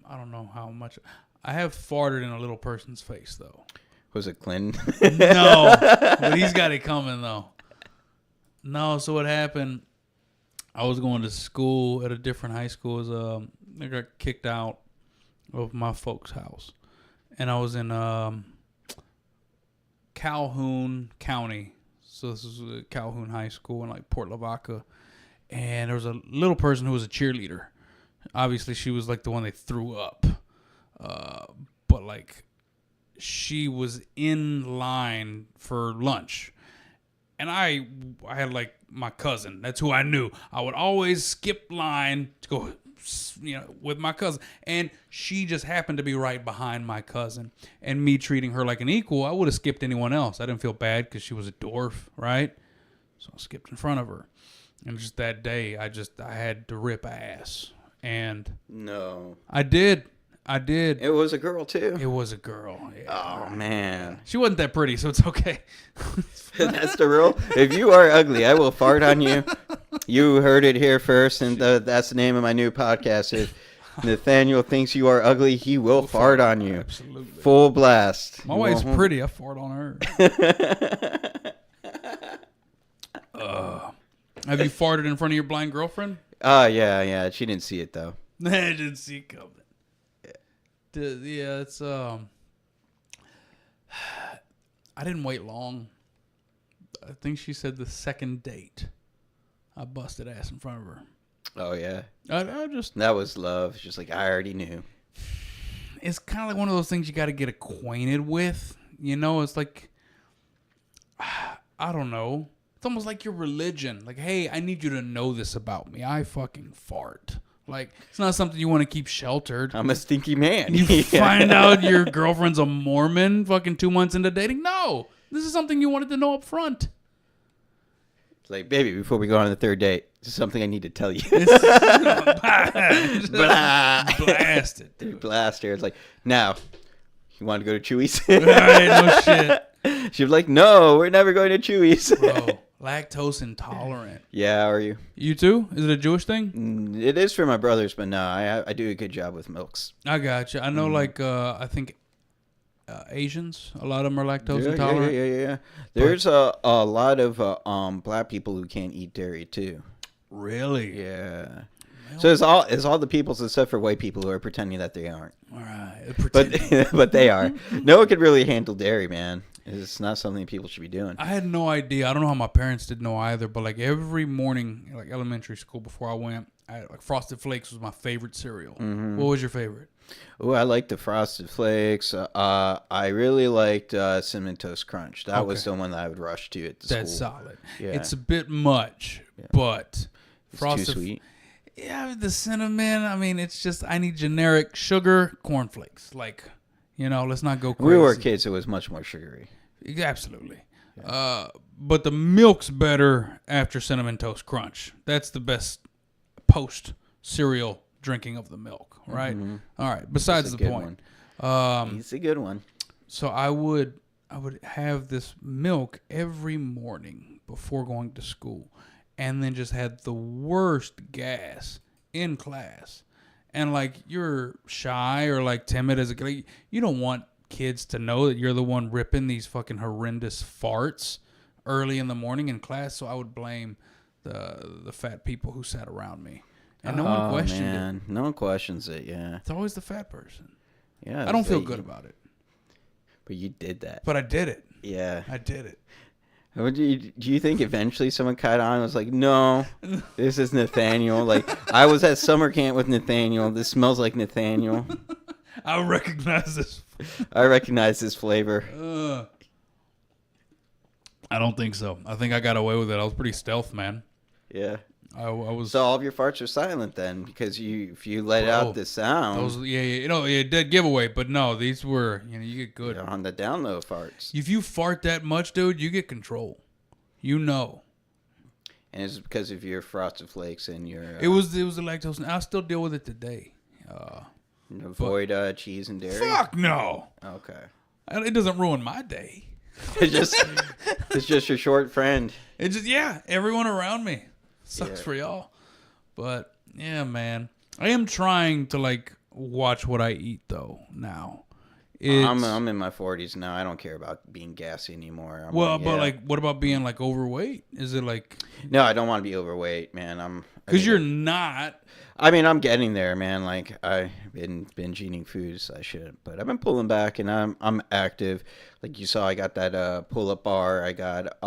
don't know how much. I have farted in a little person's face, though. Was it Clinton? No, but he's got it coming, though. No, so what happened, I was going to school at a different high school. I got kicked out of my folks' house. And I was in Calhoun County. So this is Calhoun High School in like Port Lavaca. And there was a little person who was a cheerleader. Obviously, she was like the one they threw up. But like, she was in line for lunch. And I had like my cousin. That's who I knew. I would always skip line to go, with my cousin. And she just happened to be right behind my cousin. And me treating her like an equal, I would have skipped anyone else. I didn't feel bad because she was a dwarf, right? So I skipped in front of her. And just that day, I had to rip ass. And No. I did. It was a girl, too. It was a girl. Yeah. Oh, man. She wasn't that pretty, so it's okay. That's the rule. If you are ugly, I will fart on you. You heard it here first, and that's the name of my new podcast. If Nathniel thinks you are ugly, he will fart on you. Absolutely. Full blast. My wife's pretty. I fart on her. Have you farted in front of your blind girlfriend? Oh, yeah. She didn't see it, though. I didn't see it coming. Yeah, it's I didn't wait long. I think she said the second date I busted ass in front of her. Oh, yeah. I just, That was love. It's just like, I already knew. it's kind of like one of those things you got to get acquainted with. It's like, I don't know. It's almost like your religion. Like, hey, I need you to know this about me. I fucking fart. Like, it's not something you want to keep sheltered. I'm a stinky man. You find out your girlfriend's a Mormon fucking 2 months into dating? No. This is something you wanted to know up front. It's like, baby, before we go on the third date, this is something I need to tell you. Blast it, dude. Blast her. It's like, now, you want to go to Chewy's? Right, no shit. She was like, no, we're never going to Chewy's. Bro, lactose intolerant. Yeah, are you? You too? Is it a Jewish thing? It is for my brothers, but no, I do a good job with milks. I got you. I know, I think Asians, a lot of them are lactose intolerant. Yeah. There's a lot of black people who can't eat dairy too. Really? Yeah. So it's all the peoples except for white people who are pretending that they aren't. All right. But they are. No one could really handle dairy, man. It's not something people should be doing. I had no idea. I don't know how my parents didn't know either, but like every morning, like elementary school before I went, like Frosted Flakes was my favorite cereal. Mm-hmm. What was your favorite? Oh, I liked the Frosted Flakes. I really liked Cinnamon Toast Crunch. That was the one that I would rush to at the That's school. solid. Yeah. It's a bit much, but It's Frosted too sweet. Yeah, the cinnamon. I mean, it's just I need generic sugar cornflakes. Like, let's not go crazy. When we were kids, it was much more sugary. Absolutely. Yeah. But the milk's better after Cinnamon Toast Crunch. That's the best post cereal drinking of the milk, right? Mm-hmm. All right. Besides the point, it's a good one. So I would have this milk every morning before going to school, and then just had the worst gas in class. And like you're shy or like timid as a kid, you don't want kids to know that you're the one ripping these fucking horrendous farts early in the morning in class. So I would blame the fat people who sat around me. And no one questioned man. No one questions it, yeah. it. It's always the fat person. Yeah. I don't feel good about it. But you did that. But I did it. Yeah. I did it. Do you think eventually someone caught on and was like, no, this is Nathniel? Like, I was at summer camp with Nathniel. This smells like Nathniel. I recognize this. I recognize this flavor. I don't think so. I think I got away with it. I was pretty stealth, man. Yeah. I was. So all of your farts are silent then, because if you let out the sound. Those, dead giveaway. But no, these were, you get good. On the down low farts. If you fart that much, dude, you get control. You know. And it's because of your Frosted Flakes and your... It was the lactose. I still deal with it today. Avoid cheese and dairy? Fuck no. Okay. It doesn't ruin my day. It's just your short friend. It's just, everyone around me. Sucks for y'all. But, yeah, man. I am trying to, like, watch what I eat, though, now. I'm in my 40s now. I don't care about being gassy anymore. What about being, like, overweight? Is it, like... No, I don't want to be overweight, man. Because you're not. I mean, I'm getting there, man. Like, I've been binge eating foods I shouldn't. But I've been pulling back, and I'm active. Like you saw, I got that pull-up bar. I got...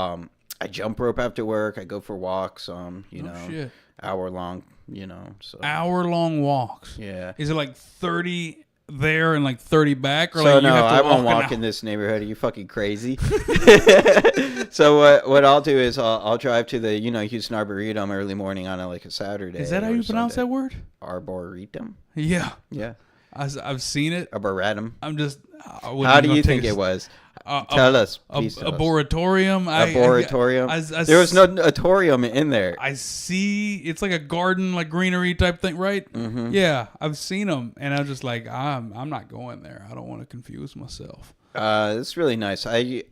I jump rope after work. I go for walks, Shit. hour-long, so. Hour-long walks. Yeah. Is it like 30 there and like 30 back? Or So, like no, you have to I won't walk in this neighborhood. Are you fucking crazy? So what I'll do is I'll drive to the, Houston Arboretum early morning on a Saturday. Is that how you pronounce that word? Arboretum? Yeah. Yeah. I've seen it. Arboretum. I'm just... How do you think it was? Tell us. Arboretorium. Arboretorium. There was no atorium in there. I see. It's like a garden, like greenery type thing, right? Mm-hmm. Yeah, I've seen them, and I'm just like, I'm not going there. I don't want to confuse myself. It's really nice. I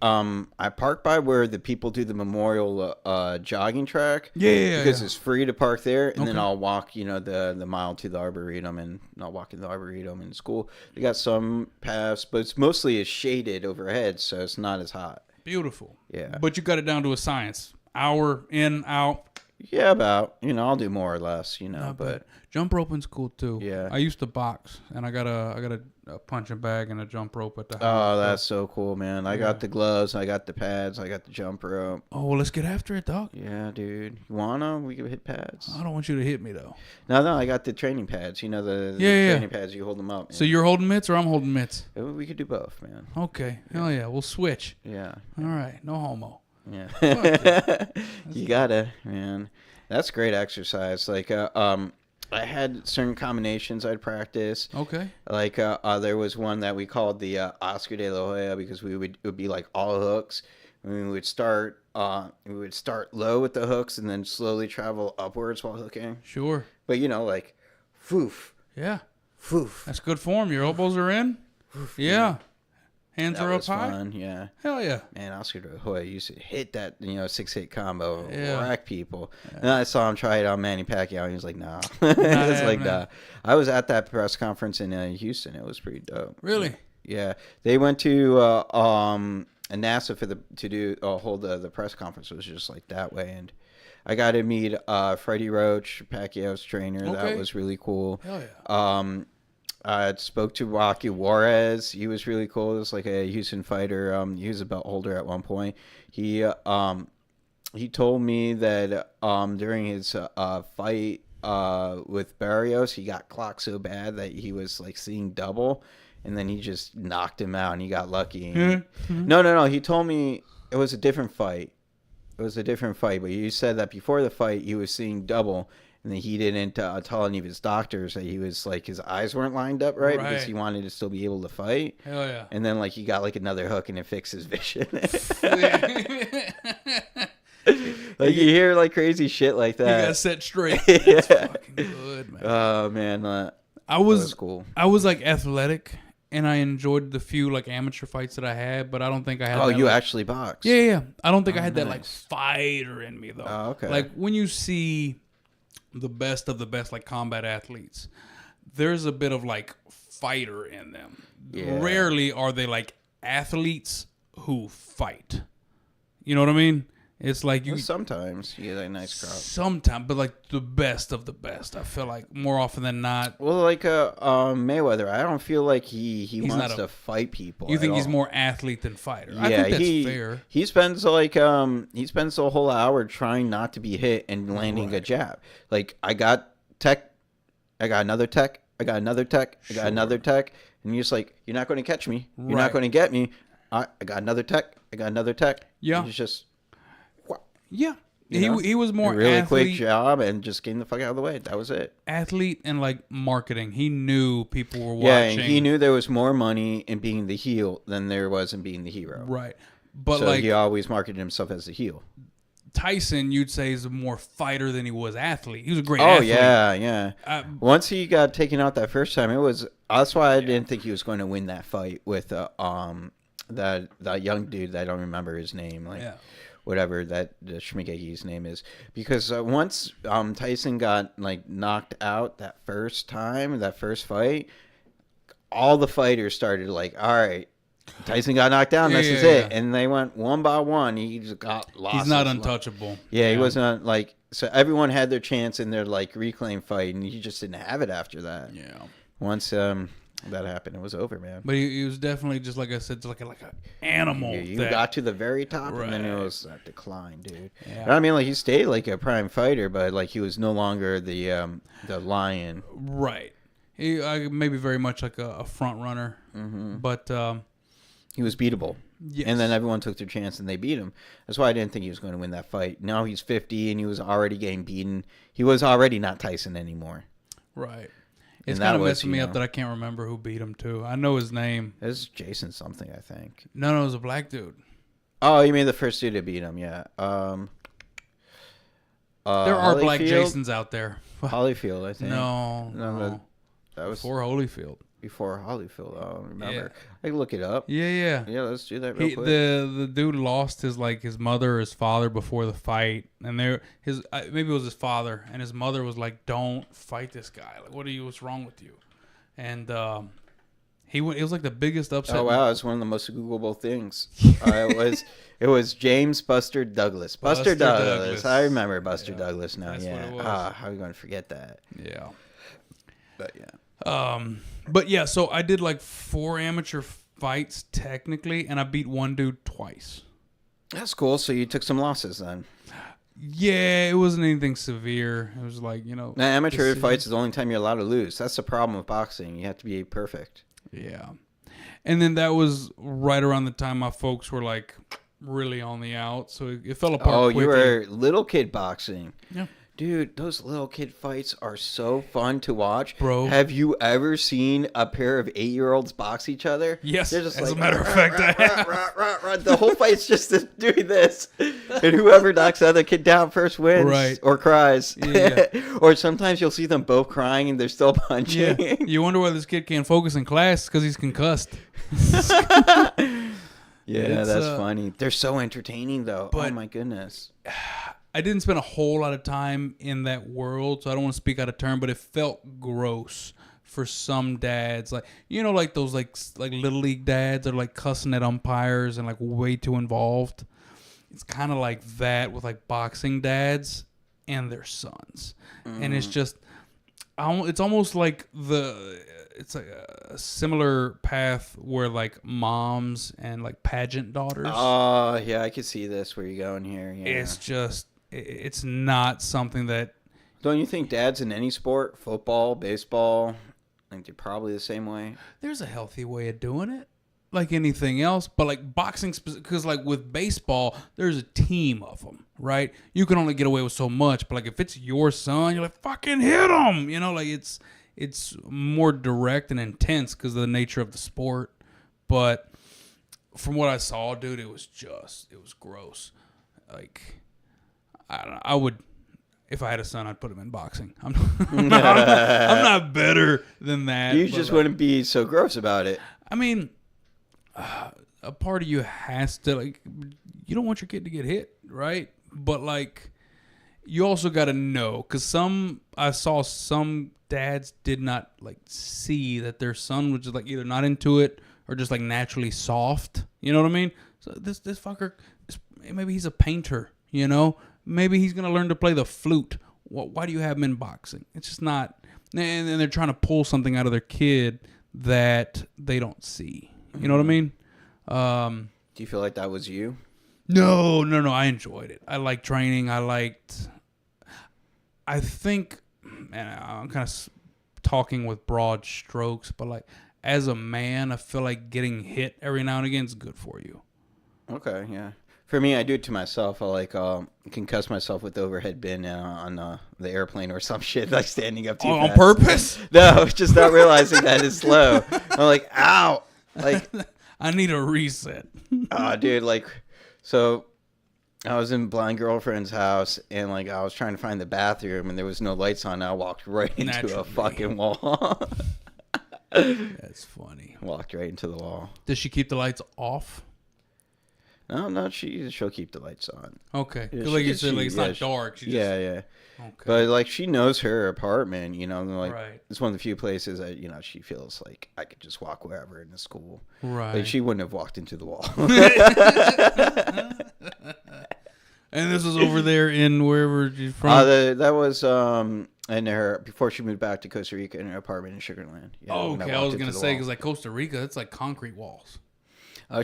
park by where the people do the memorial jogging track. Yeah. Because it's free to park there, and then I'll walk, the mile to the Arboretum, and I'll walk in the Arboretum in school. They got some paths, but it's mostly shaded overhead, so it's not as hot. Beautiful. Yeah. But you got it down to a science. Hour in, out. Yeah, about. I'll do more or less, Not but bad. Jump roping's cool too. Yeah. I used to box, and I got a punching bag and a jump rope at the house. Oh, that's so cool, man. I got the gloves, I got the pads, I got the jump rope. Oh, well, let's get after it, dog. Yeah, dude. You wanna? We can hit pads. I don't want you to hit me, though. No, I got the training pads. The training pads, you hold them up. So you're holding mitts or I'm holding mitts? We could do both, man. Okay. Hell yeah. We'll switch. Yeah. All right. No homo. Yeah. You gotta, man. That's great exercise. Like, I had certain combinations I'd practice. Okay. Like, there was one that we called the Oscar de la Hoya, because it would be like all hooks. We would start low with the hooks and then slowly travel upwards while hooking. Sure. But like, foof. Yeah. Foof. That's good form. Your elbows are in. Foof, yeah. Hands that are up was high. Fun, yeah. Hell yeah. Man, Oscar de la Hoya used to hit that 6-hit combo, Yeah. whack people. Yeah. And I saw him try it on Manny Pacquiao, and he was like, "Nah." It's like, nah. I was at that press conference in Houston. It was pretty dope. Really? Yeah. They went to NASA to hold the press conference. It was just like that way, and I got to meet Freddie Roach, Pacquiao's trainer. Okay. That was really cool. Hell yeah. I spoke to Rocky Juarez. He was really cool. He was like a Houston fighter. He was a belt holder at one point. He told me that during his fight with Barrios, he got clocked so bad that he was like seeing double, and then he just knocked him out, and he got lucky. No. He told me it was a different fight. But he said that before the fight, he was seeing double. And then he didn't tell any of his doctors that he was like his eyes weren't lined up right because he wanted to still be able to fight. Hell yeah! And then like he got like another hook and it fixed his vision. Like you hear like crazy shit like that. You got set straight. That's fucking good, man. Oh man, that was cool. I was like athletic, and I enjoyed the few like amateur fights that I had, but I don't think I had. Oh, that, you like, actually boxed? Yeah. I don't think I had that like fighter in me though. Oh, okay. Like when you see the best of the best like combat athletes, there's a bit of like fighter in them. Yeah. Rarely are they like athletes who fight. You know what I mean? It's like you Sometimes you get a nice crowd. sometimes, but like the best of the best. I feel like more often than not. Well, like Mayweather, I don't feel like he He's wants not a- to fight people. You think at he's all. more athlete than fighter? I Yeah, think that's fair. he spends like he spends the whole hour trying not to be hit and landing a jab. Like I got tech, I got another tech, I got another tech, I got another tech, and you're just like, you're not going to catch me, you're not Right. going to get me. I got another tech, I got another tech. Yeah. And it's just Yeah, you know, he was more a really quick athlete, job and just getting the fuck out of the way. That was it. athlete and like marketing. He knew people were Yeah, watching. and he knew there was more money in being the heel than there was in being the hero. Right, but So like he always marketed himself as the heel. Tyson, you'd say is more fighter than he was athlete. He was a great Oh athlete. yeah. Once he got taken out that first time, it was. That's why I didn't think he was going to win that fight with that young dude. That I don't remember his name. Like whatever that the Schmigegi's name is, because once Tyson got like knocked out that first time, that first fight, all the fighters started like, all right. Tyson got knocked down. This is it, and they went one by one. He just got lost. He's not untouchable. Yeah, he wasn't like. So everyone had their chance in their like reclaim fight, and he just didn't have it after that. Yeah. Once that happened, it was over, man. But he was definitely just like I said, just like an animal. You that, got to the very top, and then it Right. was that decline, dude. Yeah. And I mean, like he stayed like a prime fighter, but like he was no longer the lion. Right. He maybe very much like a front runner, but He was beatable. yes. And then everyone took their chance and they beat him. That's why I didn't think he was going to win that fight. Now he's 50 and he was already getting beaten. He was already not Tyson anymore. right. And It's that kind of was, messing me you up know- that I can't remember who beat him too. I know his name. It was Jason something, I think. No, it was a black dude. Oh, you mean the first dude to beat him? Yeah. There are black Holyfield? Jasons out there. Holyfield, I think. No. That was Before Holyfield. before Holyfield. I don't remember. Yeah. I can look it up. Yeah. Yeah, let's do that real He, quick. the dude lost his mother or his father before the fight, and maybe it was his father, and his mother was like, "Don't fight this guy. Like, what's wrong with you?" And it was like the biggest upset. Oh wow, it's one of the most Googleable things. It was James Buster Douglas. Buster Douglas. I remember Buster Douglas now. That's yeah. what it was. How are you going to forget that? Yeah. But yeah. But yeah, so I did like 4 amateur fights technically, and I beat one dude twice. That's cool. So you took some losses then. Yeah, it wasn't anything severe. It was like, Now, amateur fights is the only time you're allowed to lose. That's the problem with boxing. You have to be perfect. Yeah. And then that was right around the time my folks were like really on the out, so it fell apart quickly. You were little kid boxing. Yeah. Dude, those little kid fights are so fun to watch. Bro. Have you ever seen a pair of 8-year-olds box each other? Yes, They're just as like, a matter of fact, I have. The whole fight's just doing this. And whoever knocks the other kid down first wins. Right. Or cries. Yeah. Or sometimes you'll see them both crying and they're still punching. Yeah. You wonder why this kid can't focus in class because he's concussed. Yeah, that's funny. They're so entertaining, though. But- oh, my goodness. I didn't spend a whole lot of time in that world, so I don't want to speak out of turn, but it felt gross for some dads. Like, like those like little league dads are like cussing at umpires and like way too involved. It's kind of like that with like boxing dads and their sons. And it's just it's almost like it's like a similar path where like moms and like pageant daughters. Oh, yeah, I can see this where you're going here. Yeah. It's just, it's not something that. Don't you think dads in any sport, football, baseball, I think they're probably the same way? There's a healthy way of doing it, like anything else. But like boxing, because like with baseball, there's a team of them, right? You can only get away with so much. But like if it's your son, you're like, fucking hit him. Like it's more direct and intense because of the nature of the sport. But from what I saw, dude, it was gross. Like, I don't know. I would, if I had a son, I'd put him in boxing. I'm not better than that. You just wouldn't be so gross about it. I mean, a part of you has to, like, you don't want your kid to get hit, right? But, like, you also got to know, because I saw some dads did not, like, see that their son was just, like, either not into it or just, like, naturally soft. You know what I mean? So this fucker, maybe he's a painter. You know, maybe he's gonna learn to play the flute. Why do you have him in boxing? It's just not. And they're trying to pull something out of their kid that they don't see. You know what I mean? Do you feel like that was you? No. I enjoyed it. I liked training. I think, and I'm kind of talking with broad strokes, but like as a man, I feel like getting hit every now and again is good for you. Okay, yeah. For me, I do it to myself. I like concuss myself with the overhead bin on the airplane or some shit, like standing up too fast. On purpose? No, just not realizing that it's slow. I'm like, ow! Like, I need a reset. oh, dude, like, so I was in blind girlfriend's house, and like I was trying to find the bathroom, and there was no lights on. I walked right into a fucking wall. That's funny. Walked right into the wall. Does she keep the lights off? No, she'll keep the lights on. Okay, Yeah, like you said, like it's not dark. She just, yeah. Okay. But like she knows her apartment, you know, like Right. it's one of the few places that, you know, she feels like I could just walk wherever in the school. Right. Like she wouldn't have walked into the wall. And this was over there in wherever she's from. That was in her before she moved back to Costa Rica in her apartment in Sugarland. Yeah, okay, I was gonna say because like Costa Rica, it's like concrete walls.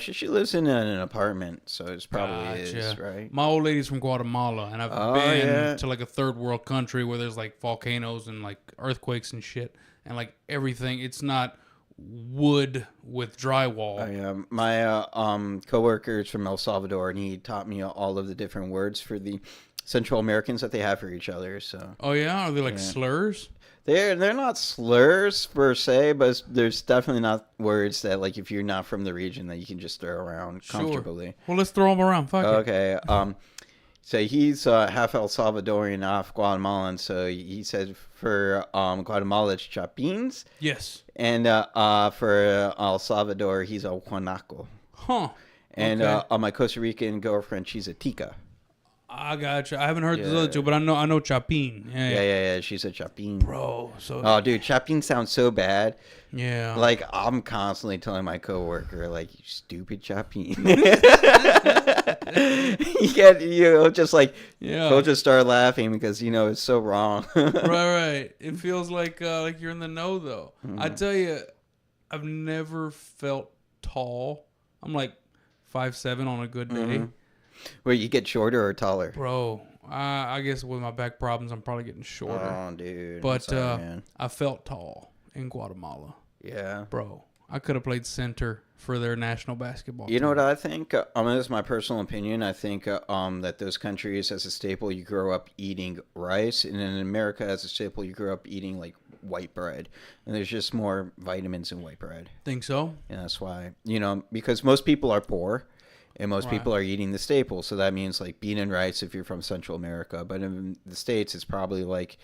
She lives in an apartment, so it's probably is, right? My old lady's from Guatemala, and I've been to like a third world country where there's like volcanoes and like earthquakes and shit, and like everything. It's not wood with drywall. My coworker is from El Salvador, and he taught me all of the different words for the Central Americans that they have for each other. So. Oh yeah, are they like slurs? They're not slurs per se, but there's definitely not words that, like, if you're not from the region, that you can just throw around comfortably. Well, let's throw them around. Fuck okay. So he's half El Salvadorian, half Guatemalan. So he said for Guatemala it's chapins. Yes. And for El Salvador he's a guanaco. Huh. And my Costa Rican girlfriend, she's a tica. I gotcha. I haven't heard this other two, but I know Chapin. Yeah. She's a chapin. Bro, so oh, dude, chapin sounds so bad. Yeah. Like I'm constantly telling my coworker, like, you stupid chapin. He'll just like, he'll just start laughing because it's so wrong. right. It feels like you're in the know though. Mm-hmm. I tell you, I've never felt tall. I'm like 5'7" on a good day. Mm-hmm. Where you get shorter or taller? Bro, I guess with my back problems, I'm probably getting shorter. Oh, dude. But sorry, I felt tall in Guatemala. Yeah. Bro, I could have played center for their national basketball team. You know what I think? This is my personal opinion. I think that those countries, as a staple, you grow up eating rice. And in America, as a staple, you grow up eating, like, white bread. And there's just more vitamins in white bread. Think so? And that's why, because most people are poor. And most people are eating the staple. So that means like bean and rice if you're from Central America. But in the States, it's probably like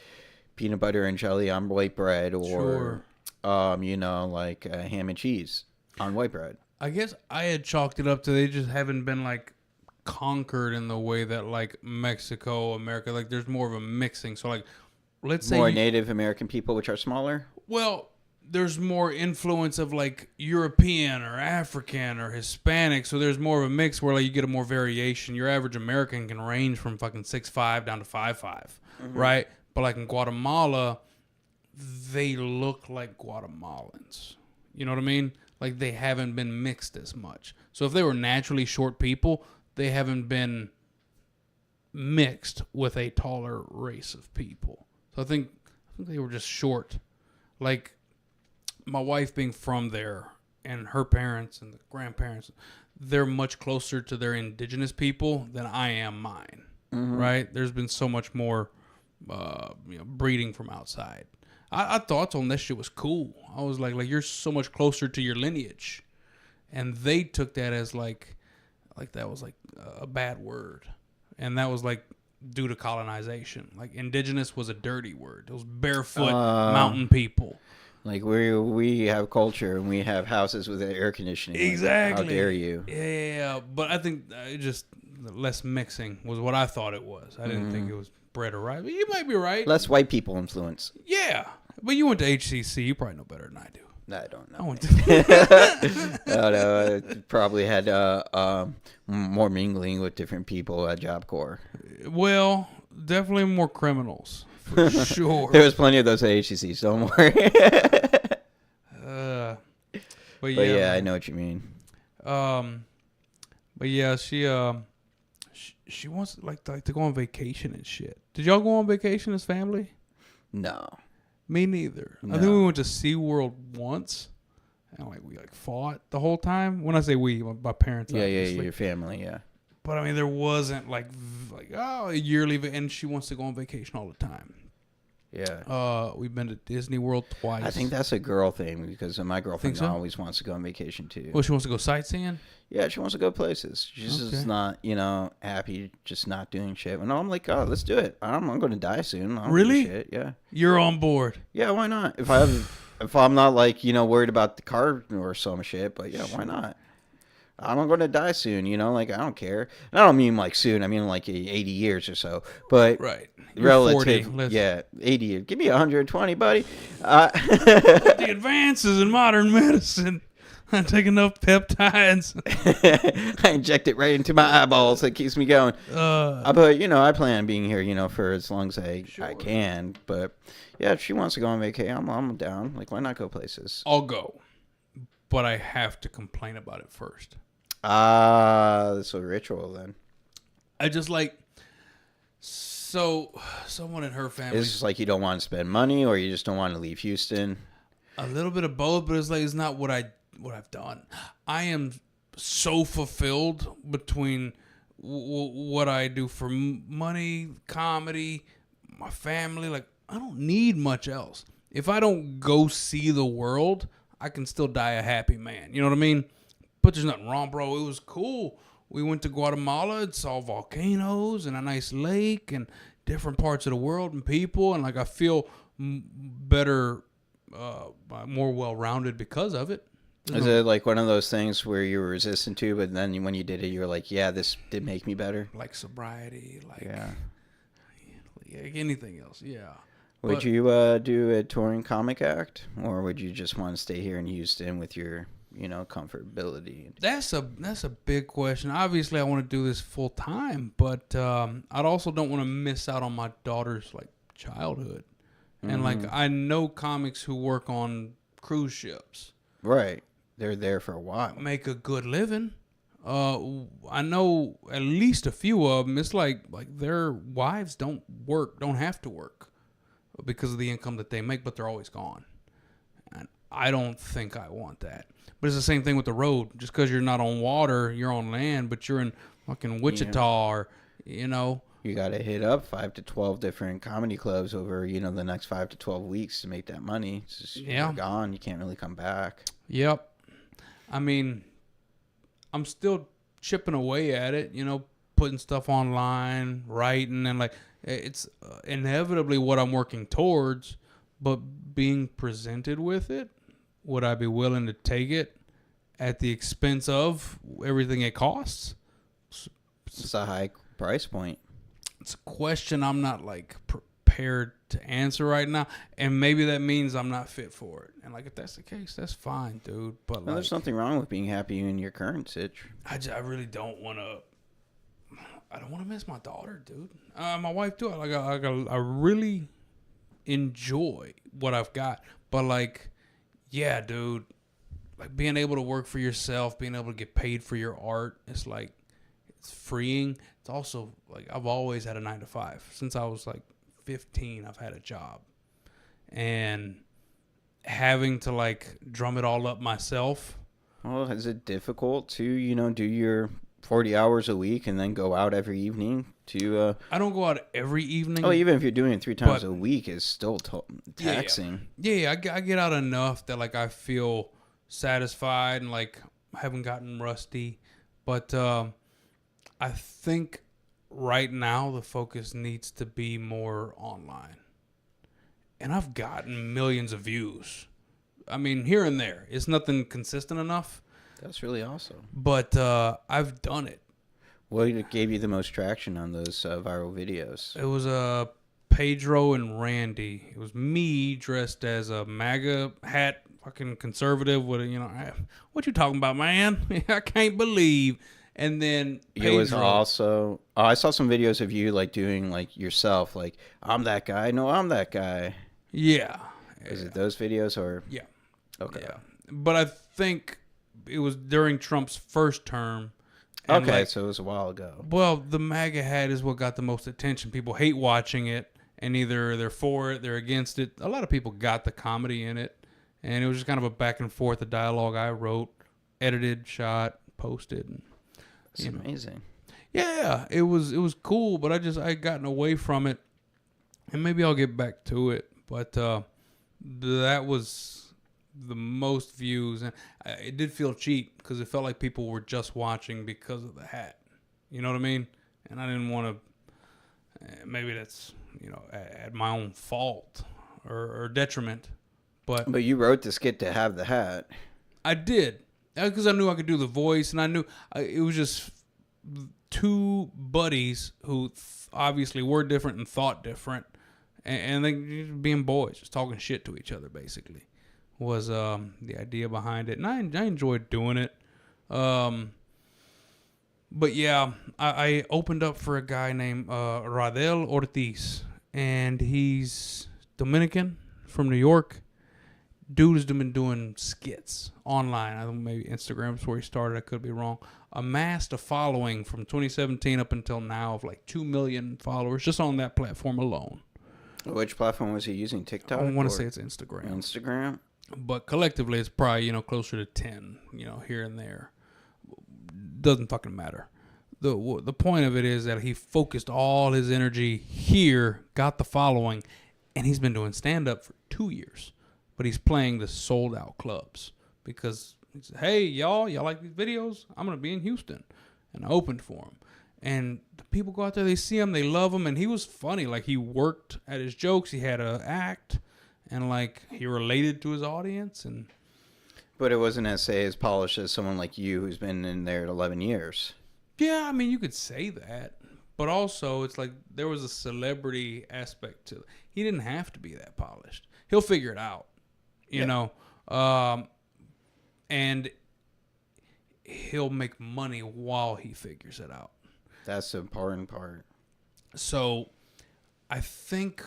peanut butter and jelly on white bread or, like ham and cheese on white bread. I guess I had chalked it up to they just haven't been like conquered in the way that like Mexico, America, like there's more of a mixing. So like, let's say more Native American people, which are smaller. Well, there's more influence of like European or African or Hispanic, so there's more of a mix where like you get a more variation. Your average American can range from fucking 6'5" down to 5'5", right? But like in Guatemala, they look like Guatemalans. You know what I mean? Like they haven't been mixed as much. So if they were naturally short people, they haven't been mixed with a taller race of people. So I think they were just short. Like my wife being from there and her parents and the grandparents, they're much closer to their indigenous people than I am mine, right? There's been so much more breeding from outside. I thought on that shit was cool. I was like you're so much closer to your lineage. And they took that as like that was like a bad word. And that was like due to colonization. Like indigenous was a dirty word. It was barefoot mountain people. Like we have culture and we have houses with air conditioning. Exactly. How dare you? Yeah. But I think just less mixing was what I thought it was. I didn't think it was bred or right. But you might be right. Less white people influence. Yeah. But you went to HCC. You probably know better than I do. I don't I know. went to I don't know. I probably had more mingling with different people at Job Corps. well, definitely more criminals for sure. There was plenty of those at HCCs. Don't worry. Uh, but But yeah, yeah, I man. know what you mean. But yeah, she wants like to go on vacation and shit. Did y'all go on vacation as family? No. Me neither. I think No. we went to SeaWorld once, and like we like fought the whole time. When I say we, my parents, Yeah, obviously. your family, yeah. But I mean, there wasn't like a yearly, and she wants to go on vacation all the time. Yeah. We've been to Disney World twice. I think that's a girl thing because my girlfriend so? always wants to go on vacation too. Well, she wants to go sightseeing. Yeah, she wants to go places. She's just not, happy just not doing shit. And I'm like, oh, let's do it. I'm going to die soon. I don't give a Really? shit. Yeah. You're on board. Yeah, why not? If I'm not like, worried about the car or some shit, but yeah, why not? I'm going to die soon, like I don't care. And I don't mean like soon. I mean like 80 years or so. But Right. You're relative, 40. yeah, 80 years. Give me 120, buddy. The advances in modern medicine. I take enough peptides. I inject it right into my eyeballs. It keeps me going. But I plan on being here, for as long as I can. But yeah, if she wants to go on vacation, I'm down. Like, why not go places? I'll go, but I have to complain about it first. That's a ritual then. I just like someone in her family. It's just like you don't want to spend money, or you just don't want to leave Houston. A little bit of both, but it's not what I've done. I am so fulfilled between what I do for money, comedy, my family. Like, I don't need much else. If I don't go see the world, I can still die a happy man. You know what I mean? But there's nothing wrong, bro. It was cool. We went to Guatemala and saw volcanoes and a nice lake and different parts of the world and people. And like, I feel better, more well-rounded because of it. Is it like one of those things where you were resistant to, but then when you did it, you were like, yeah, this did make me better? Like sobriety, like anything else, yeah. Would you do a touring comic act, or would you just want to stay here in Houston with your, comfortability? That's a big question. Obviously, I want to do this full time, but I also don't want to miss out on my daughter's like childhood. And like, I know comics who work on cruise ships. Right. They're there for a while. Make a good living. I know at least a few of them. It's like their wives don't have to work because of the income that they make, but they're always gone. And I don't think I want that. But it's the same thing with the road. Just because you're not on water, you're on land, but you're in fucking Wichita or, You got to hit up 5 to 12 different comedy clubs over, the next 5 to 12 weeks to make that money. It's just, you're gone. You can't really come back. Yep. I mean, I'm still chipping away at it, putting stuff online, writing, and like, it's inevitably what I'm working towards, but being presented with it, would I be willing to take it at the expense of everything it costs? It's a high price point. It's a question I'm not like prepared to answer right now, and maybe that means I'm not fit for it. And like, if that's the case, that's fine, dude. But there's nothing wrong with being happy in your current sitch. I really don't want to. I don't want to miss my daughter, dude. My wife too. I really enjoy what I've got, but like, yeah, dude. Like, being able to work for yourself, being able to get paid for your art, it's like, it's freeing. It's also like, I've always had a 9-to-5 since I was like 15. I've had a job, and having to like drum it all up myself. Well, is it difficult to do your 40 hours a week and then go out every evening to? I don't go out every evening. Oh, even if you're doing it 3 times a week, it's still taxing. Yeah. I get out enough that like I feel satisfied and like I haven't gotten rusty, but I think right now the focus needs to be more online. And I've gotten millions of views. I mean, here and there. It's nothing consistent enough. That's really awesome. But I've done it. What gave you the most traction on those viral videos? It was Pedro and Randy. It was me dressed as a MAGA hat fucking conservative with what you talking about, man? I can't believe. And then It was Pedro. also. Oh, I saw some videos of you like doing like yourself, like I'm that guy. No, I'm that guy. Yeah. Is it those videos or? Yeah. Okay. Yeah. But I think it was during Trump's first term. And Okay, so it was a while ago. well, the MAGA hat is what got the most attention. People hate watching it, and either they're for it, they're against it. A lot of people got the comedy in it, and it was just kind of a back and forth, a dialogue I wrote, edited, shot, posted. And, It's amazing. yeah, it was cool, but I had gotten away from it, and maybe I'll get back to it. But that was the most views, and it did feel cheap because it felt like people were just watching because of the hat. You know what I mean? And I didn't want to. Maybe that's at my own fault or detriment, but you wrote the skit to have the hat. I did because I knew I could do the voice, and I knew it was just two buddies who obviously were different and thought different, and they just being boys, just talking shit to each other, basically, was the idea behind it, and I enjoyed doing it. But yeah, I opened up for a guy named Radel Ortiz, and he's Dominican from New York. Dude has been doing skits online. I think maybe Instagram's where he started. I could be wrong. Amassed a following from 2017 up until now of like 2 million followers just on that platform alone. Which platform was he using? TikTok? I want to say it's Instagram. Instagram? But collectively, it's probably, closer to 10, here and there. Doesn't fucking matter. The point of it is that he focused all his energy here, got the following, and he's been doing stand-up for 2 years. But he's playing the sold-out clubs because he said, hey, y'all like these videos? I'm going to be in Houston. And I opened for him. And the people go out there, they see him, they love him, and he was funny. Like, he worked at his jokes, he had an act, and, like, he related to his audience. And But it wasn't as polished as someone like you who's been in there 11 years. yeah, I mean, you could say that. But also, it's like there was a celebrity aspect to it. He didn't have to be that polished. He'll figure it out, you know. And he'll make money while he figures it out. That's the important part. So I think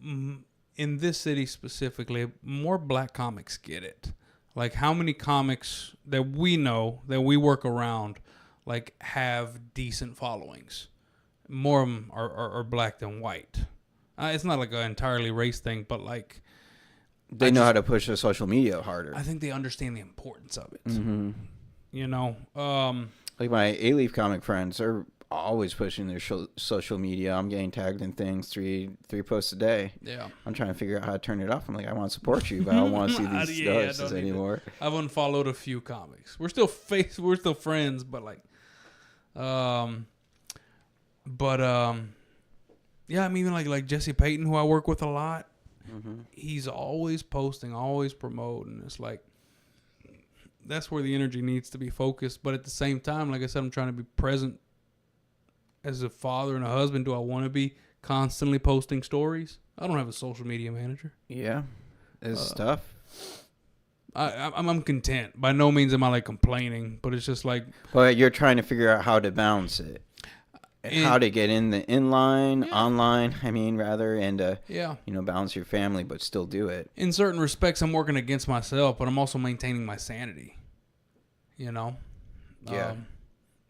in this city specifically, more black comics get it. Like, how many comics that we know, that we work around, like, have decent followings? More of them are black than white. It's not like an entirely race thing, but, like, They know how to push their social media harder. I think they understand the importance of it. Mm-hmm. Like my A-Leaf comic friends, they're always pushing their social media. I'm getting tagged in things three posts a day. Yeah. I'm trying to figure out how to turn it off. I'm like, I want to support you, but I don't want to see these stars anymore. I've unfollowed a few comics. We're still friends, but like, yeah. I mean, even like Jesse Payton, who I work with a lot. Mm-hmm. He's always posting, always promoting. It's like, that's where the energy needs to be focused. But at the same time, like I said, I'm trying to be present as a father and a husband. Do I want to be constantly posting stories? I don't have a social media manager. Yeah, it's tough. I'm content. By no means am I like complaining, but it's just like. But you're trying to figure out how to balance it. How to get in the online, and balance your family, but still do it. In certain respects, I'm working against myself, but I'm also maintaining my sanity. Yeah.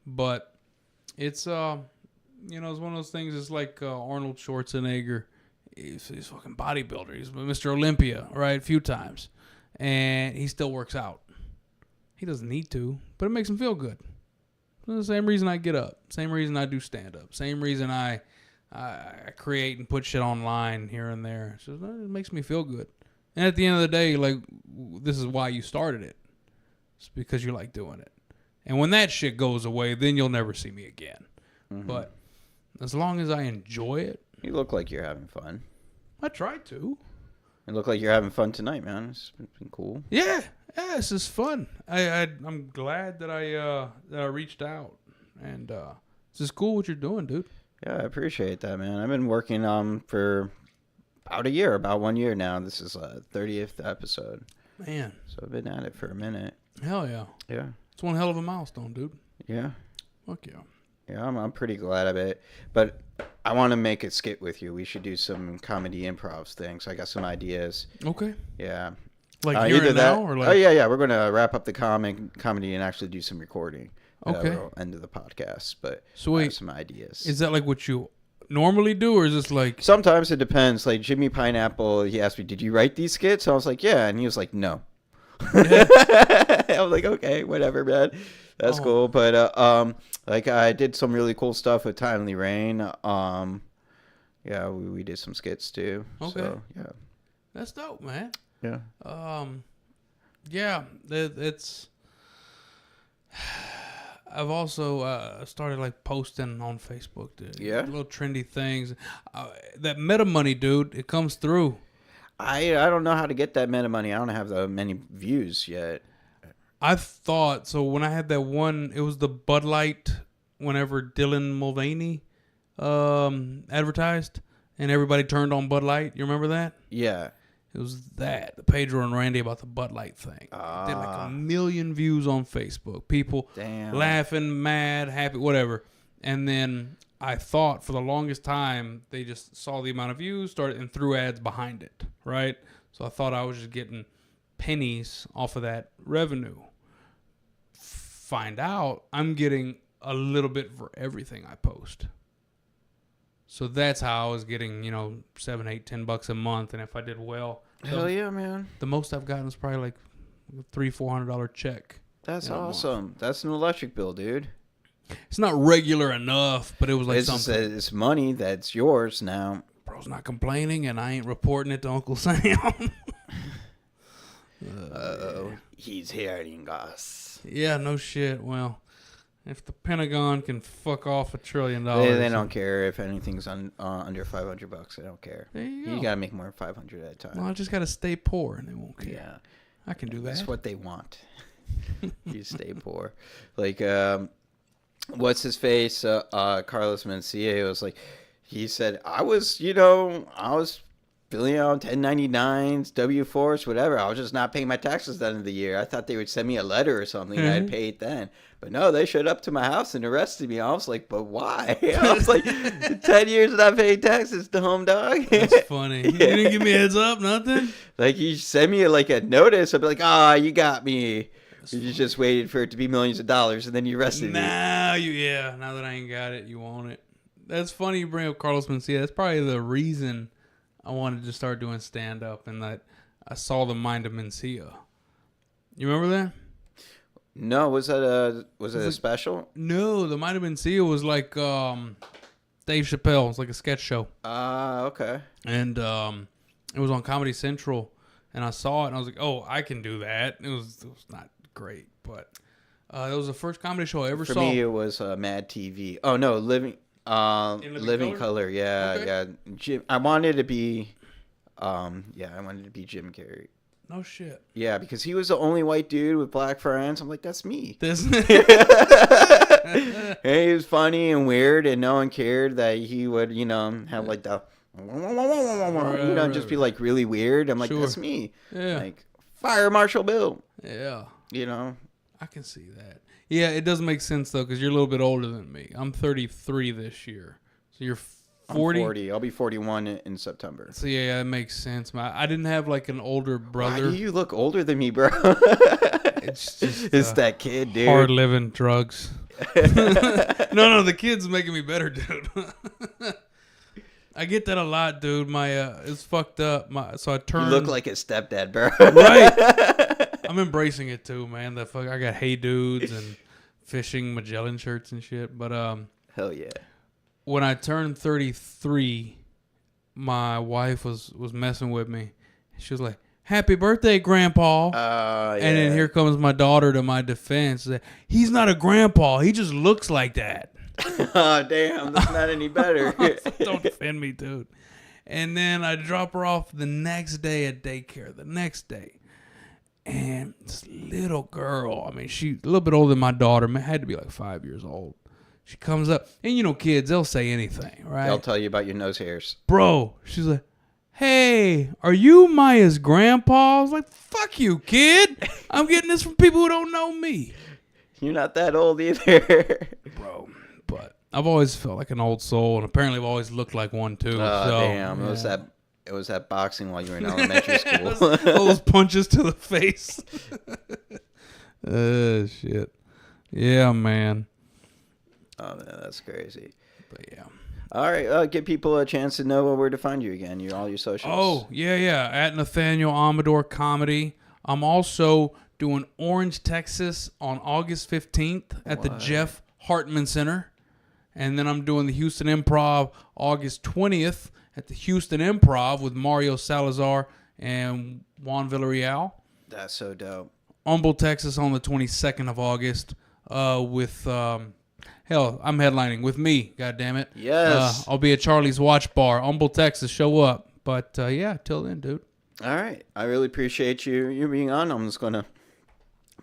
But it's it's one of those things. It's like Arnold Schwarzenegger. He's fucking bodybuilder. He's Mr. Olympia, right? A few times, and he still works out. He doesn't need to, but it makes him feel good. The same reason I get up, same reason I do stand up, same reason I create and put shit online here and there. So it makes me feel good. And at the end of the day, like, this is why you started it. It's because you like doing it. And when that shit goes away, then you'll never see me again. Mm-hmm. But as long as I enjoy it. You look like you're having fun. I try to. You look like you're having fun tonight, man. It's been cool. Yeah. Yeah, this is fun. I'm glad that I reached out, and this is cool what you're doing, dude. Yeah, I appreciate that, man. I've been working for about 1 year now. This is 30th episode. Man. So I've been at it for a minute. Hell yeah. Yeah. It's one hell of a milestone, dude. Yeah. Fuck yeah. Yeah, I'm pretty glad of it. But I want to make a skit with you. We should do some comedy improv things. I got some ideas. Okay. Yeah. Like here either and now? Or like... Oh, yeah. We're going to wrap up the comedy and actually do some recording. Okay. End of the podcast. But so wait, I have some ideas. Is that like what you normally do, or is this like... Sometimes it depends. Like Jimmy Pineapple, he asked me, did you write these skits? I was like, yeah. And he was like, no. Yeah. I was like, okay, whatever, man. That's cool. But like I did some really cool stuff with Timely Rain. Yeah, we did some skits too. Okay. So, yeah. That's dope, man. Yeah. Yeah, it's... I've also started like posting on Facebook, dude. Yeah. Little trendy things. That meta money, dude, it comes through. I don't know how to get that meta money. I don't have that many views yet. I thought so when I had that one. It was the Bud Light. Whenever Dylan Mulvaney advertised, and everybody turned on Bud Light. You remember that? Yeah. It was that the Pedro and Randy about the Bud Light thing. Did like 1 million views on Facebook. People laughing, mad, happy, whatever. And then I thought for the longest time they just saw the amount of views, started and threw ads behind it, right? So I thought I was just getting pennies off of that revenue. Find out I'm getting a little bit for everything I post. So that's how I was getting, $7, $8, $10 a month. And if I did well, hell yeah, man. The most I've gotten was probably like a $300-$400 check. That's awesome. That's an electric bill, dude. It's not regular enough, but it was like something. It's money that's yours now. Bro's not complaining, and I ain't reporting it to Uncle Sam. He's hearing us. Yeah, no shit. Well, if the Pentagon can fuck off $1 trillion, they don't care if anything's under $500. They don't care. There you go. You gotta make more than 500 at a time. Well, I just gotta stay poor, and they won't care. Yeah, I can do that. That's what they want. You stay poor. Like, what's his face? Carlos Mencia was like, he said, I was filling out 1099s, W-4s, whatever. I was just not paying my taxes at the end of the year. I thought they would send me a letter or something and I'd pay it then. But no, they showed up to my house and arrested me. I was like, but why? I was like, 10 years not paying taxes to home dog. That's funny. You didn't give me a heads up, nothing? Like, he sent me like a notice. I'd be like, you got me. You just waited for it to be millions of dollars and then you arrested me. Now that I ain't got it, you want it. That's funny you bring up Carlos Mencia. That's probably the reason I wanted to start doing stand-up, and that I saw the Mind of Mencia. You remember that? No, was it a special? No, the Mind of Mencia was like Dave Chappelle. It was like a sketch show. Okay. And it was on Comedy Central, and I saw it, and I was like, oh, I can do that. It was not great, but it was the first comedy show I ever saw. For me, it was Mad TV. Oh, no, Living Color. Yeah, okay. Yeah. Jim, I wanted to be Jim Carrey. No shit. Yeah, because he was the only white dude with black friends. I'm like, that's me. And he was funny and weird, and no one cared that he would, have like the, just be like really weird. I'm like, that's me. Yeah. Like, fire Marshall Bill. Yeah. I can see that. Yeah, it does make sense, though, because you're a little bit older than me. I'm 33 this year. So you're 40? I'm 40. I'll be 41 in September. So, yeah, it makes sense. I didn't have, like, an older brother. Why do you look older than me, bro? It's just... It's that kid, dude. Hard living, drugs. No, the kid's making me better, dude. I get that a lot, dude. It's fucked up. So I turned... You look like his stepdad, bro. Right? I'm embracing it too, man. I got Hey Dudes and fishing Magellan shirts and shit. But hell yeah. When I turned 33, my wife was messing with me. She was like, "Happy birthday, Grandpa!" Yeah. And then here comes my daughter to my defense. He's not a grandpa. He just looks like that. Oh damn, that's not any better. Don't defend me, dude. And then I drop her off the next day at daycare. The next day. And this little girl, I mean, she's a little bit older than my daughter. Had to be like 5 years old. She comes up, and kids, they'll say anything, right? They'll tell you about your nose hairs. Bro, she's like, "Hey, are you Maya's grandpa?" I was like, "Fuck you, kid. I'm getting this from people who don't know me." You're not that old either. Bro. But I've always felt like an old soul, and apparently I've always looked like one too. Oh, so, damn. yeah. It was that boxing while you were in elementary school. All those punches to the face. Shit. Yeah, man. Oh, man, that's crazy. But yeah. All right, give people a chance to know where to find you again. All your socials. Oh, yeah. At Nathniel Amdor Comedy. I'm also doing Orange, Texas on August 15th at the Jeff Hartman Center. And then I'm doing the Houston Improv August 20th at the Houston Improv with Mario Salazar and Juan Villarreal. That's so dope. Humble, Texas on the 22nd of August with... hell, I'm headlining with me, goddammit. Yes. I'll be at Charlie's Watch Bar, Humble, Texas. Show up. But, yeah, till then, dude. All right. I really appreciate you being on. I'm just going to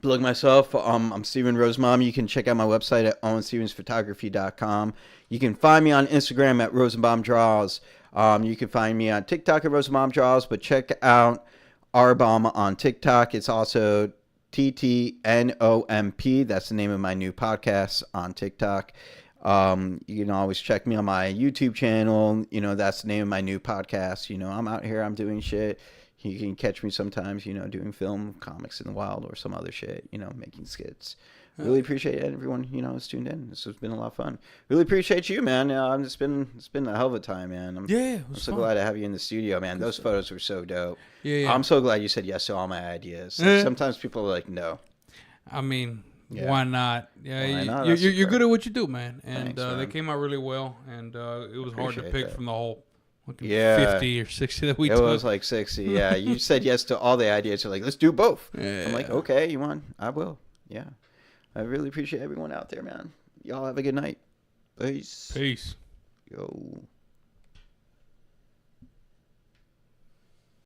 plug myself. I'm Steven Rosenbaum. You can check out my website at owenstevensphotography.com. You can find me on Instagram at Rosenbaum Draws. You can find me on TikTok at Rosenbaum Draws, but check out Arbom on TikTok. It's also TTNOMP. That's the name of my new podcast on TikTok. You can always check me on my YouTube channel. That's the name of my new podcast. I'm out here. I'm doing shit. You can catch me sometimes, doing film, comics in the wild, or some other shit, making skits. Really appreciate everyone, who's tuned in. This has been a lot of fun. Really appreciate you, man. It's been a hell of a time, man. I'm so glad to have you in the studio, man. Those photos were so dope. Yeah. I'm so glad you said yes to all my ideas. Sometimes people are like, no. I mean, why not? Yeah, Why not? You're good at what you do, man. And Thanks, man. they came out really well. And it was hard to pick from the whole 50 or 60 that we took. It was like 60, yeah. You said yes to all the ideas. You're like, let's do both. Yeah. I'm like, okay, you want? I will. Yeah. I really appreciate everyone out there, man. Y'all have a good night. Peace. Peace. Yo.